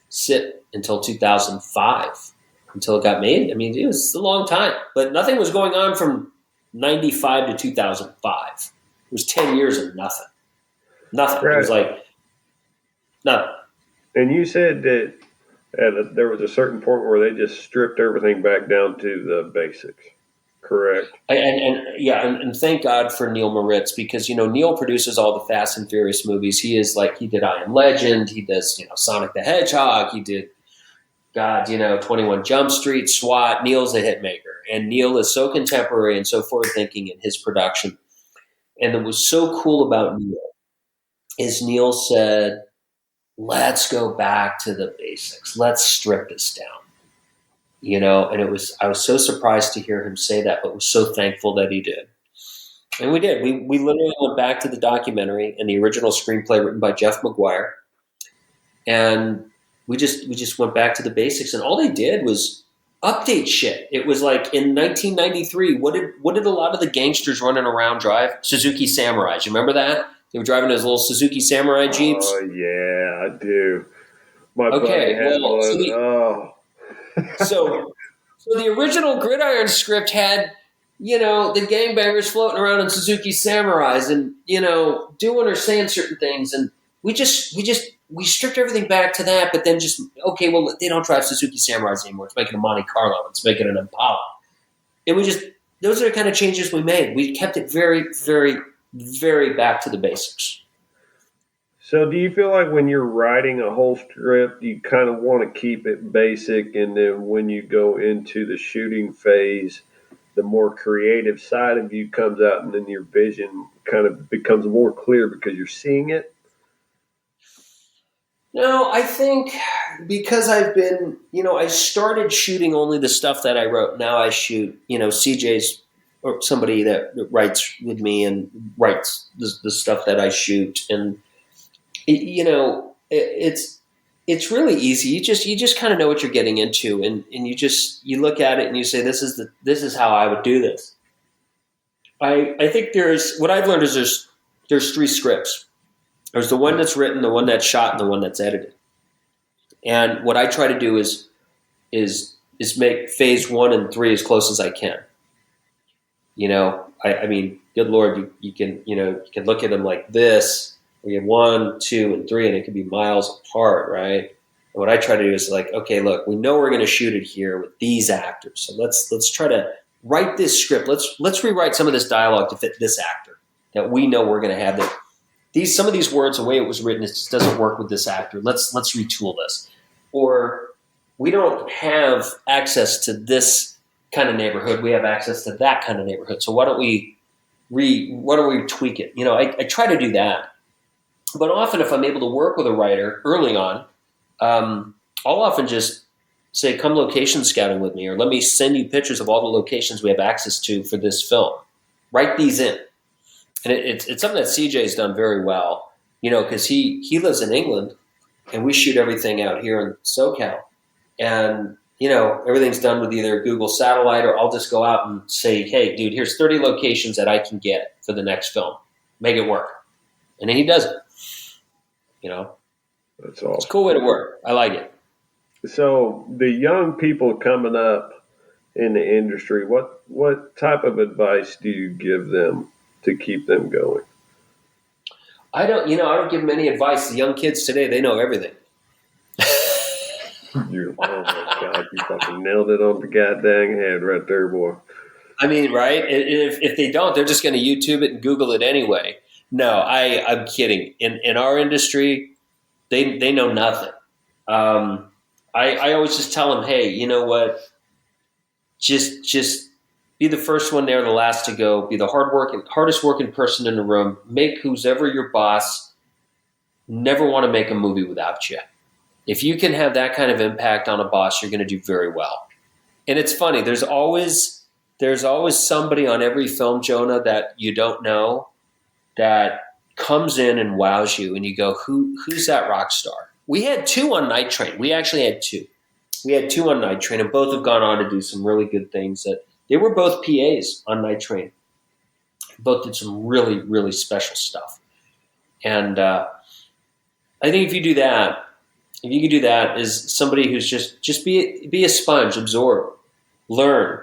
sit until 2005 until it got made. I mean, it was a long time, but nothing was going on from 95 to 2005. It was 10 years of nothing. Nothing. Right. It was like nothing. And you said that there was a certain point where they just stripped everything back down to the basics. Correct. And thank God for Neil Moritz, because Neil produces all the Fast and Furious movies. He did I Am Legend. He does Sonic the Hedgehog. He did 21 Jump Street, SWAT. Neil's a hit maker, and Neil is so contemporary and so forward thinking in his production. And what was so cool about Neil is Neil said, "Let's go back to the basics. Let's strip this down." And I was so surprised to hear him say that, but was so thankful that he did. And we did. We literally went back to the documentary and the original screenplay written by Jeff McGuire. And we just went back to the basics, and all they did was update shit. It was like in 1993, what did a lot of the gangsters running around drive? Suzuki Samurais. You remember that? They were driving those little Suzuki Samurai Jeeps. Oh yeah, I do. My buddy had one. So the original Gridiron script had, the gangbangers floating around in Suzuki Samurais and, doing or saying certain things. And we stripped everything back to that, but then they don't drive Suzuki Samurais anymore. It's making a Monte Carlo. It's making an Impala. And those are the kind of changes we made. We kept it very, very, very back to the basics. So do you feel like when you're writing a whole script, you kind of want to keep it basic, and then when you go into the shooting phase, the more creative side of you comes out, and then your vision kind of becomes more clear because you're seeing it? No, I think because I've been, I started shooting only the stuff that I wrote. Now I shoot, CJ's or somebody that writes with me and writes the stuff that I shoot. And it's really easy. You just kind of know what you're getting into, and you look at it and you say, this is how I would do this. I think what I've learned is there's 3 scripts. There's the one that's written, the one that's shot, and the one that's edited. And what I try to do is make phase 1 and 3 as close as I can. I mean, good Lord, you can look at them like this. We have 1, 2, and 3, and it could be miles apart, right? And what I try to do is like, okay, look, we know we're going to shoot it here with these actors, so let's try to write this script. Let's rewrite some of this dialogue to fit this actor that we know we're going to have. Some of these words, the way it was written, it just doesn't work with this actor. Let's retool this. Or we don't have access to this kind of neighborhood. We have access to that kind of neighborhood. So why don't we tweak it? I try to do that. But often if I'm able to work with a writer early on, I'll often just say, come location scouting with me, or let me send you pictures of all the locations we have access to for this film. Write these in. And it's something that CJ's done very well, because he lives in England, and we shoot everything out here in SoCal. And, everything's done with either Google Satellite, or I'll just go out and say, hey, dude, here's 30 locations that I can get for the next film. Make it work. And then he does it. That's awesome. It's a cool way to work. I like it. So the young people coming up in the industry, what type of advice do you give them to keep them going? I don't give them any advice. The young kids today, they know everything. Oh my God, you fucking nailed it on the goddamn head right there, boy. I mean, right? If they don't, they're just going to YouTube it and Google it anyway. No, I'm kidding. In our industry, they know nothing. I always just tell them, hey, you know what? Just be the first one there, the last to go. Be the hardest working person in the room. Make who's ever your boss never want to make a movie without you. If you can have that kind of impact on a boss, you're going to do very well. And it's funny. There's always somebody on every film, Jonah, that you don't know that comes in and wows you, and you go, who's that rock star? We had 2 on Night Train. We actually had 2. We had 2 on Night Train, and both have gone on to do some really good things. That they were both PAs on Night Train. Both did some really, really special stuff. And I think if you do that, if you can do that, is somebody who's just be a sponge, absorb, learn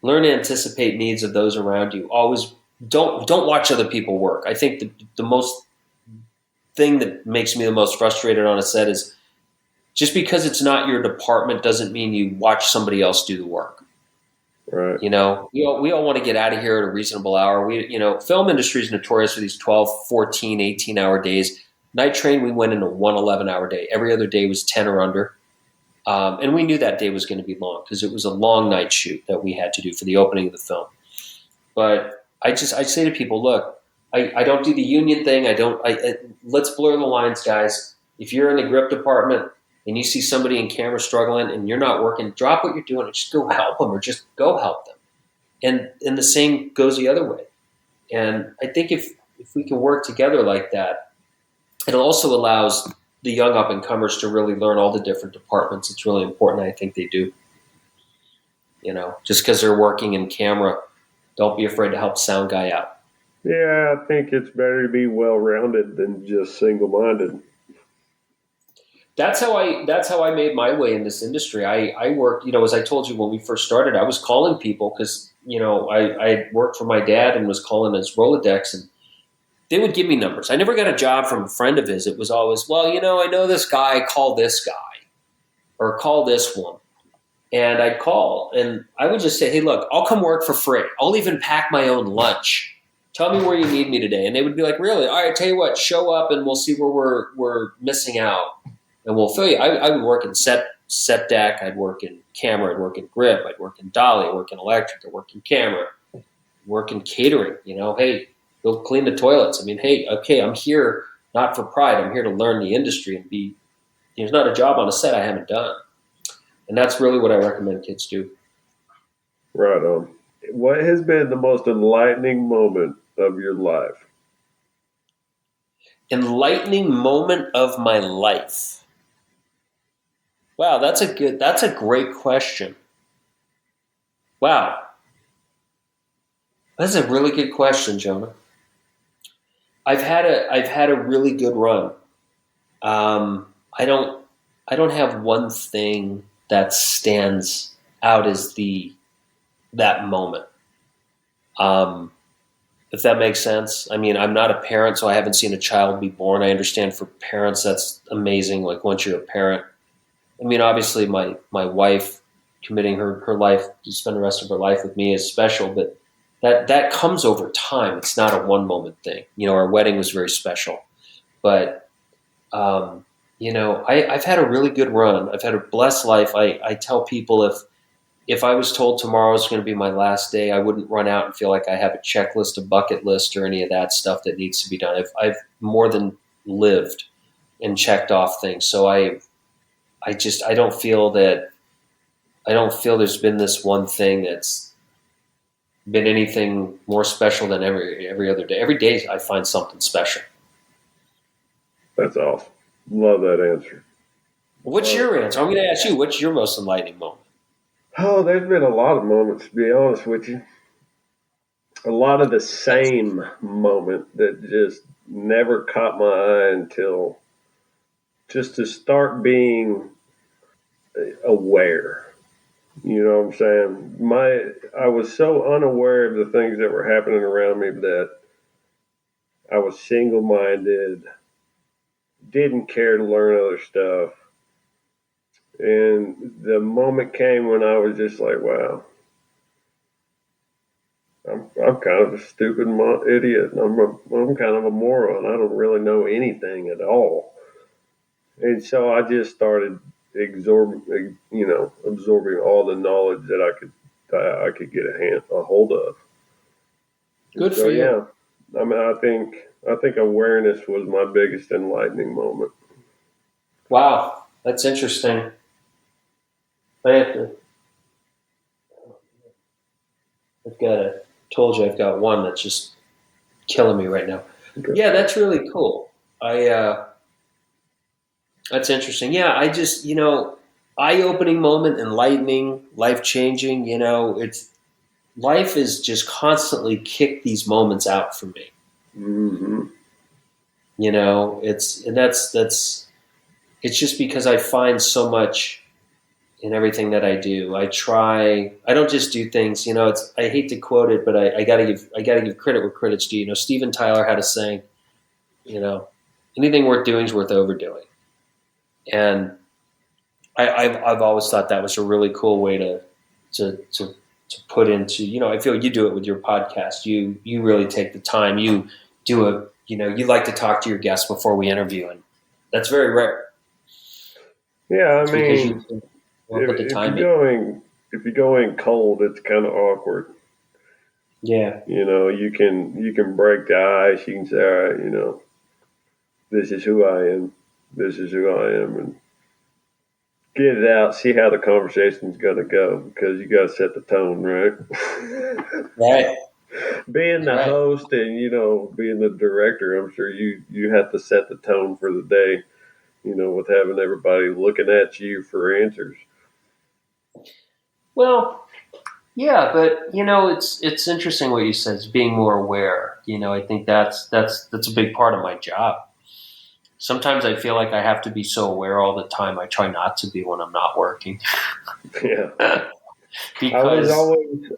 to anticipate needs of those around you. Always don't watch other people work. I think the most thing that makes me the most frustrated on a set is just because it's not your department doesn't mean you watch somebody else do the work. Right. We all want to get out of here at a reasonable hour. Film industry is notorious for these 12, 14, 18-hour days. Night Train, we went into one 11-hour day. Every other day was 10 or under. And we knew that day was going to be long because it was a long night shoot that we had to do for the opening of the film. But I say to people, look, I don't do the union thing. Let's blur the lines, guys. If you're in the grip department and you see somebody in camera struggling and you're not working, drop what you're doing and just go help them, or just go help them. And the same goes the other way. And I think if we can work together like that, it also allows the young up-and-comers to really learn all the different departments. It's really important. I think they do. Just because they're working in camera, don't be afraid to help the sound guy out. Yeah, I think it's better to be well-rounded than just single-minded. That's how I made my way in this industry. I worked, as I told you when we first started, I was calling people because, I worked for my dad and was calling his Rolodex, and they would give me numbers. I never got a job from a friend of his. It was always, well, I know this guy, call this guy or call this one. And I'd call and I would just say, hey, look, I'll come work for free. I'll even pack my own lunch. Tell me where you need me today. And they would be like, really? All right, tell you what, show up and we'll see where we're missing out. And we'll fill you. I would work in set deck. I'd work in camera. I'd work in grip. I'd work in dolly. I'd work in electric. I'd work in camera. I'd work in catering. Hey, go clean the toilets. Hey, okay, I'm here not for pride. I'm here to learn the industry and be. There's not a job on a set I haven't done, and that's really what I recommend kids do. Right on. What has been the most enlightening moment of your life? Enlightening moment of my life. Wow, that's a great question. Wow. That's a really good question, Jonah. I've had a really good run. I don't have one thing that stands out as that moment. If that makes sense. I'm not a parent, so I haven't seen a child be born. I understand for parents that's amazing. Like once you're a parent, obviously my wife committing her life to spend the rest of her life with me is special, but that comes over time. It's not a one moment thing. Our wedding was very special, but I've had a really good run. I've had a blessed life. I tell people if I was told tomorrow is going to be my last day, I wouldn't run out and feel like I have a checklist, a bucket list, or any of that stuff that needs to be done. I've more than lived and checked off things. So I don't feel there's been this one thing that's been anything more special than every other day. Every day I find something special. That's awesome. Love that answer. What's your answer? I'm going to ask you, what's your most enlightening moment? Oh, there's been a lot of moments, to be honest with you. A lot of the same moment that just never caught my eye until just to start being aware. You know what I'm saying? I was so unaware of the things that were happening around me that I was single-minded, didn't care to learn other stuff. And the moment came when I was just like, wow, I'm kind of a stupid idiot. I'm kind of a moron. I don't really know anything at all. And so I just started absorbing all the knowledge that I could get a hold of. Good for you. Yeah, I think awareness was my biggest enlightening moment. Wow, that's interesting. I've got one that's just killing me right now. Okay. Yeah, that's really cool. That's interesting. Yeah, I just, eye-opening moment, enlightening, life-changing. It's life is just constantly kick these moments out for me. Mm-hmm. That's it's just because I find so much in everything that I do. I don't just do things, I hate to quote it, but I gotta give credit where credit's due. Steven Tyler had a saying, anything worth doing is worth overdoing. And I've always thought that was a really cool way to put into, I feel you do it with your podcast. You really take the time. You do you like to talk to your guests before we interview, and that's very rare. Yeah, It's because you put the time in. if you go in cold, it's kind of awkward. Yeah. You can break the ice. You can say, all right, this is who I am. This is who I am, and get it out. See how the conversation's going to go, because you got to set the tone, right? Right. Being the host and being the director, I'm sure you have to set the tone for the day. With having everybody looking at you for answers. Well, yeah, but it's interesting what you said. It's being more aware. I think that's a big part of my job. Sometimes I feel like I have to be so aware all the time. I try not to be when I'm not working. Yeah. Because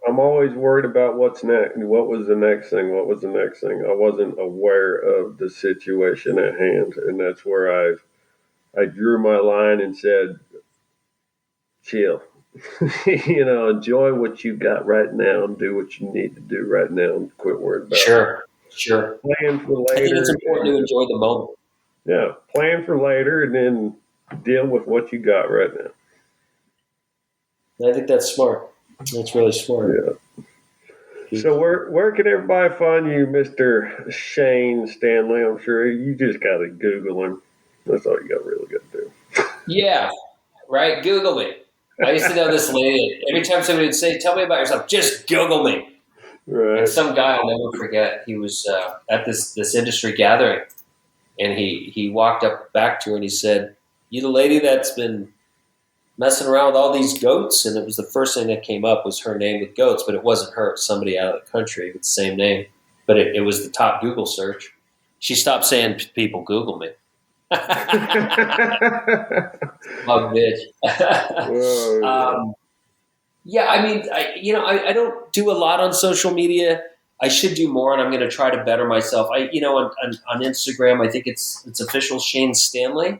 I'm always worried about what's next. What was the next thing? What was the next thing? I wasn't aware of the situation at hand, and that's where I drew my line and said, chill. Enjoy what you got right now and do what you need to do right now and quit worrying about it. Sure. Plan for later. I think it's important to enjoy the moment. Yeah, plan for later and then deal with what you got right now. I think that's smart. That's really smart. Yeah. So where can everybody find you, Mr. Shane Stanley? I'm sure you just got to Google him. That's all you really got to do. Yeah, right? Google me. I used to know this lady. Every time somebody would say, tell me about yourself, just Google me. Right. And some guy I'll never forget, he was at this industry gathering, and he walked up back to her and he said, you the lady that's been messing around with all these goats? And it was the first thing that came up was her name with goats, but it wasn't her. It was somebody out of the country with the same name. But it was the top Google search. She stopped saying people Google me. Love bitch. Yeah, I mean, I don't do a lot on social media. I should do more, and I'm going to try to better myself. On Instagram, I think it's official Shane Stanley,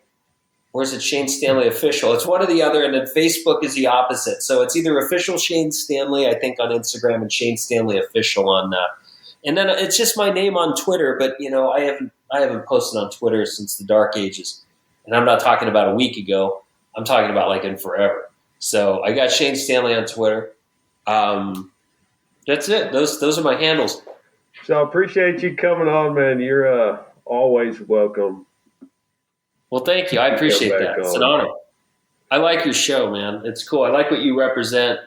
or is it Shane Stanley official? It's one or the other, and then Facebook is the opposite. So it's either official Shane Stanley, I think, on Instagram, and Shane Stanley official on. And then it's just my name on Twitter, but I haven't posted on Twitter since the dark ages, and I'm not talking about a week ago. I'm talking about like in forever. So I got Shane Stanley on Twitter. That's it. Those are my handles. So I appreciate you coming on, man. You're always welcome. Well, thank you. I appreciate that. It's an honor. I like your show, man. It's cool. I like what you represent.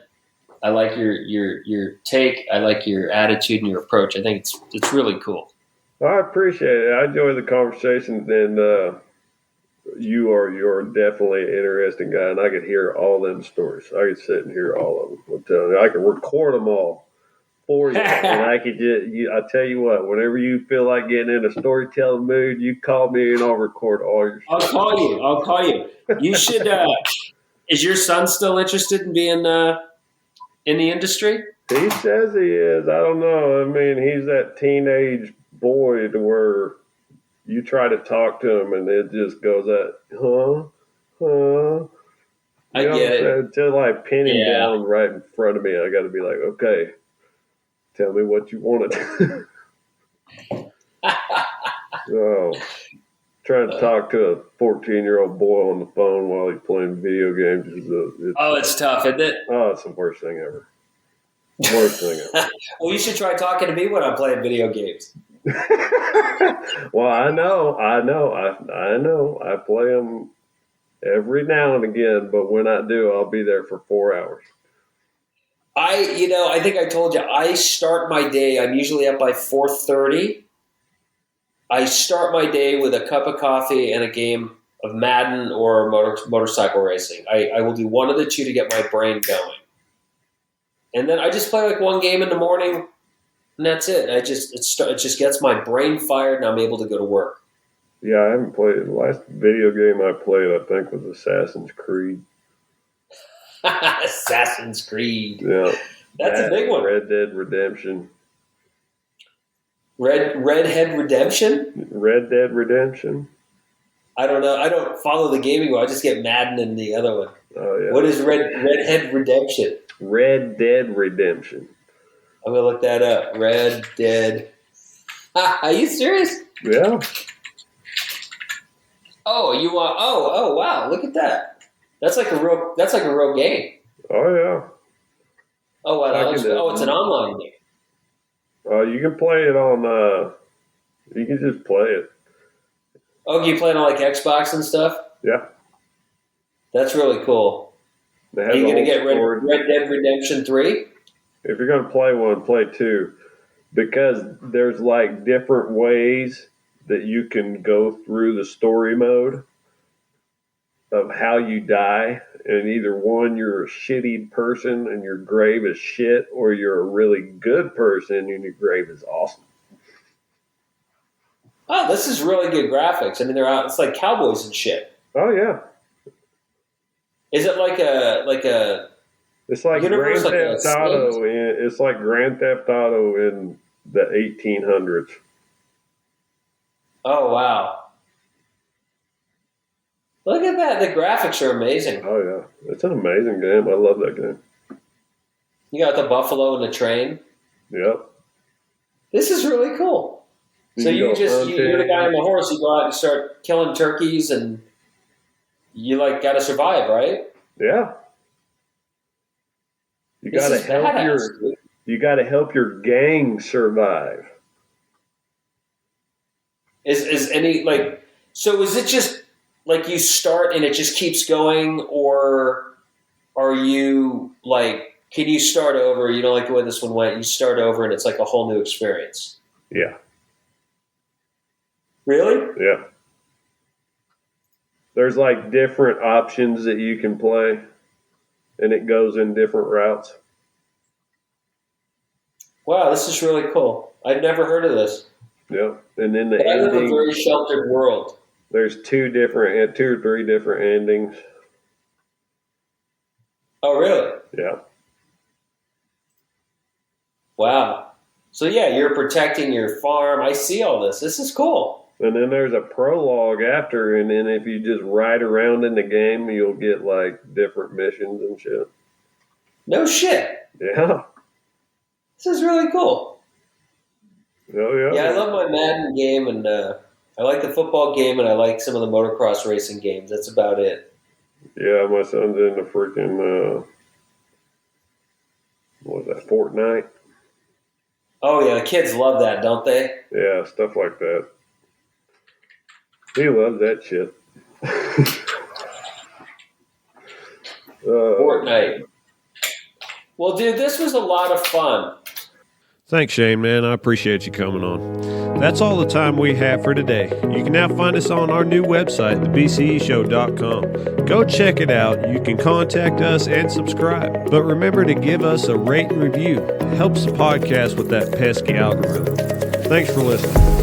I like your take. I like your attitude and your approach. I think it's really cool. I appreciate it. I enjoy the conversation, and you're definitely an interesting guy, and I could hear all them stories. I could sit and hear all of them. I'm telling you, I could record them all for you, and I could I tell you what, whenever you feel like getting in a storytelling mood, you call me and I'll record all your stories. I'll call you. You should. Is your son still interested in being in the industry? He says he is. I don't know. I mean, he's that teenage boy to where you try to talk to him and it just goes I get it. Until I pin him down right in front of me, I got to be like, okay, tell me what you want to do. So, trying to talk to a 14-year-old boy on the phone while he's playing video games it's tough, isn't it? Oh, it's the worst thing ever. Worst thing ever. Well, you should try talking to me when I'm playing video games. Well, I know. I play them every now and again, but when I do, I'll be there for 4 hours. I think I told you, I start my day, I'm usually up by 4:30. I start my day with a cup of coffee and a game of Madden or motorcycle racing. I will do one of the two to get my brain going. And then I just play like one game in the morning, and that's it. It just gets my brain fired, and I'm able to go to work. Yeah, I haven't played. The last video game I played, I think, was Assassin's Creed. Assassin's Creed. Yeah. That's a big one. Red Dead Redemption. Redhead Redemption? Red Dead Redemption. I don't know. I don't follow the gaming one. I just get Madden and the other one. Oh, yeah. What is Redhead Redemption? Red Dead Redemption. I'm going to look that up. Red Dead. Are you serious? Yeah. Oh, you want? Oh, wow! Look at that. That's like a real game. Oh yeah. Oh wow! It's an online game. You can play it on. You can just play it. Oh, you play it on like Xbox and stuff? Yeah. That's really cool. Are you going to get Red Dead Redemption 3? If you're going to play one, play 2, because there's like different ways that you can go through the story mode of how you die. And either one, you're a shitty person and your grave is shit, or you're a really good person and your grave is awesome. Oh, this is really good graphics. I mean, they're out. It's like cowboys and shit. Oh yeah. Is it like a? It's like Grand Theft Auto. It's like Grand Theft Auto in the 1800s. Oh wow! Look at that. The graphics are amazing. Oh yeah, it's an amazing game. I love that game. You got the buffalo and the train. Yep. This is really cool. So you're the guy on the horse. You go out and start killing turkeys, and you like got to survive, right? Yeah. You got to help your gang survive. Is any like so? Is it just like you start and it just keeps going, or are you like? Can you start over? You don't like the way this one went. You start over and it's like a whole new experience. Yeah. Really? Yeah. There's like different options that you can play, and it goes in different routes. Wow, this is really cool. I've never heard of this. Yep. And then I live in a very sheltered world. There's two or three different endings. Oh, really? Yeah. Wow. So yeah, you're protecting your farm. I see all this. This is cool. And then there's a prologue after, and then if you just ride around in the game, you'll get like different missions and shit. No shit. Yeah. This is really cool. Oh yeah. Yeah, I love my Madden game, and I like the football game, and I like some of the motocross racing games. That's about it. Yeah, my son's into freaking what was that, Fortnite? Oh yeah, the kids love that, don't they? Yeah, stuff like that. He loves that shit. Fortnite. Well, dude, this was a lot of fun. Thanks, Shane, man. I appreciate you coming on. That's all the time we have for today. You can now find us on our new website, thebceshow.com. Go check it out. You can contact us and subscribe. But remember to give us a rate and review. It helps the podcast with that pesky algorithm. Thanks for listening.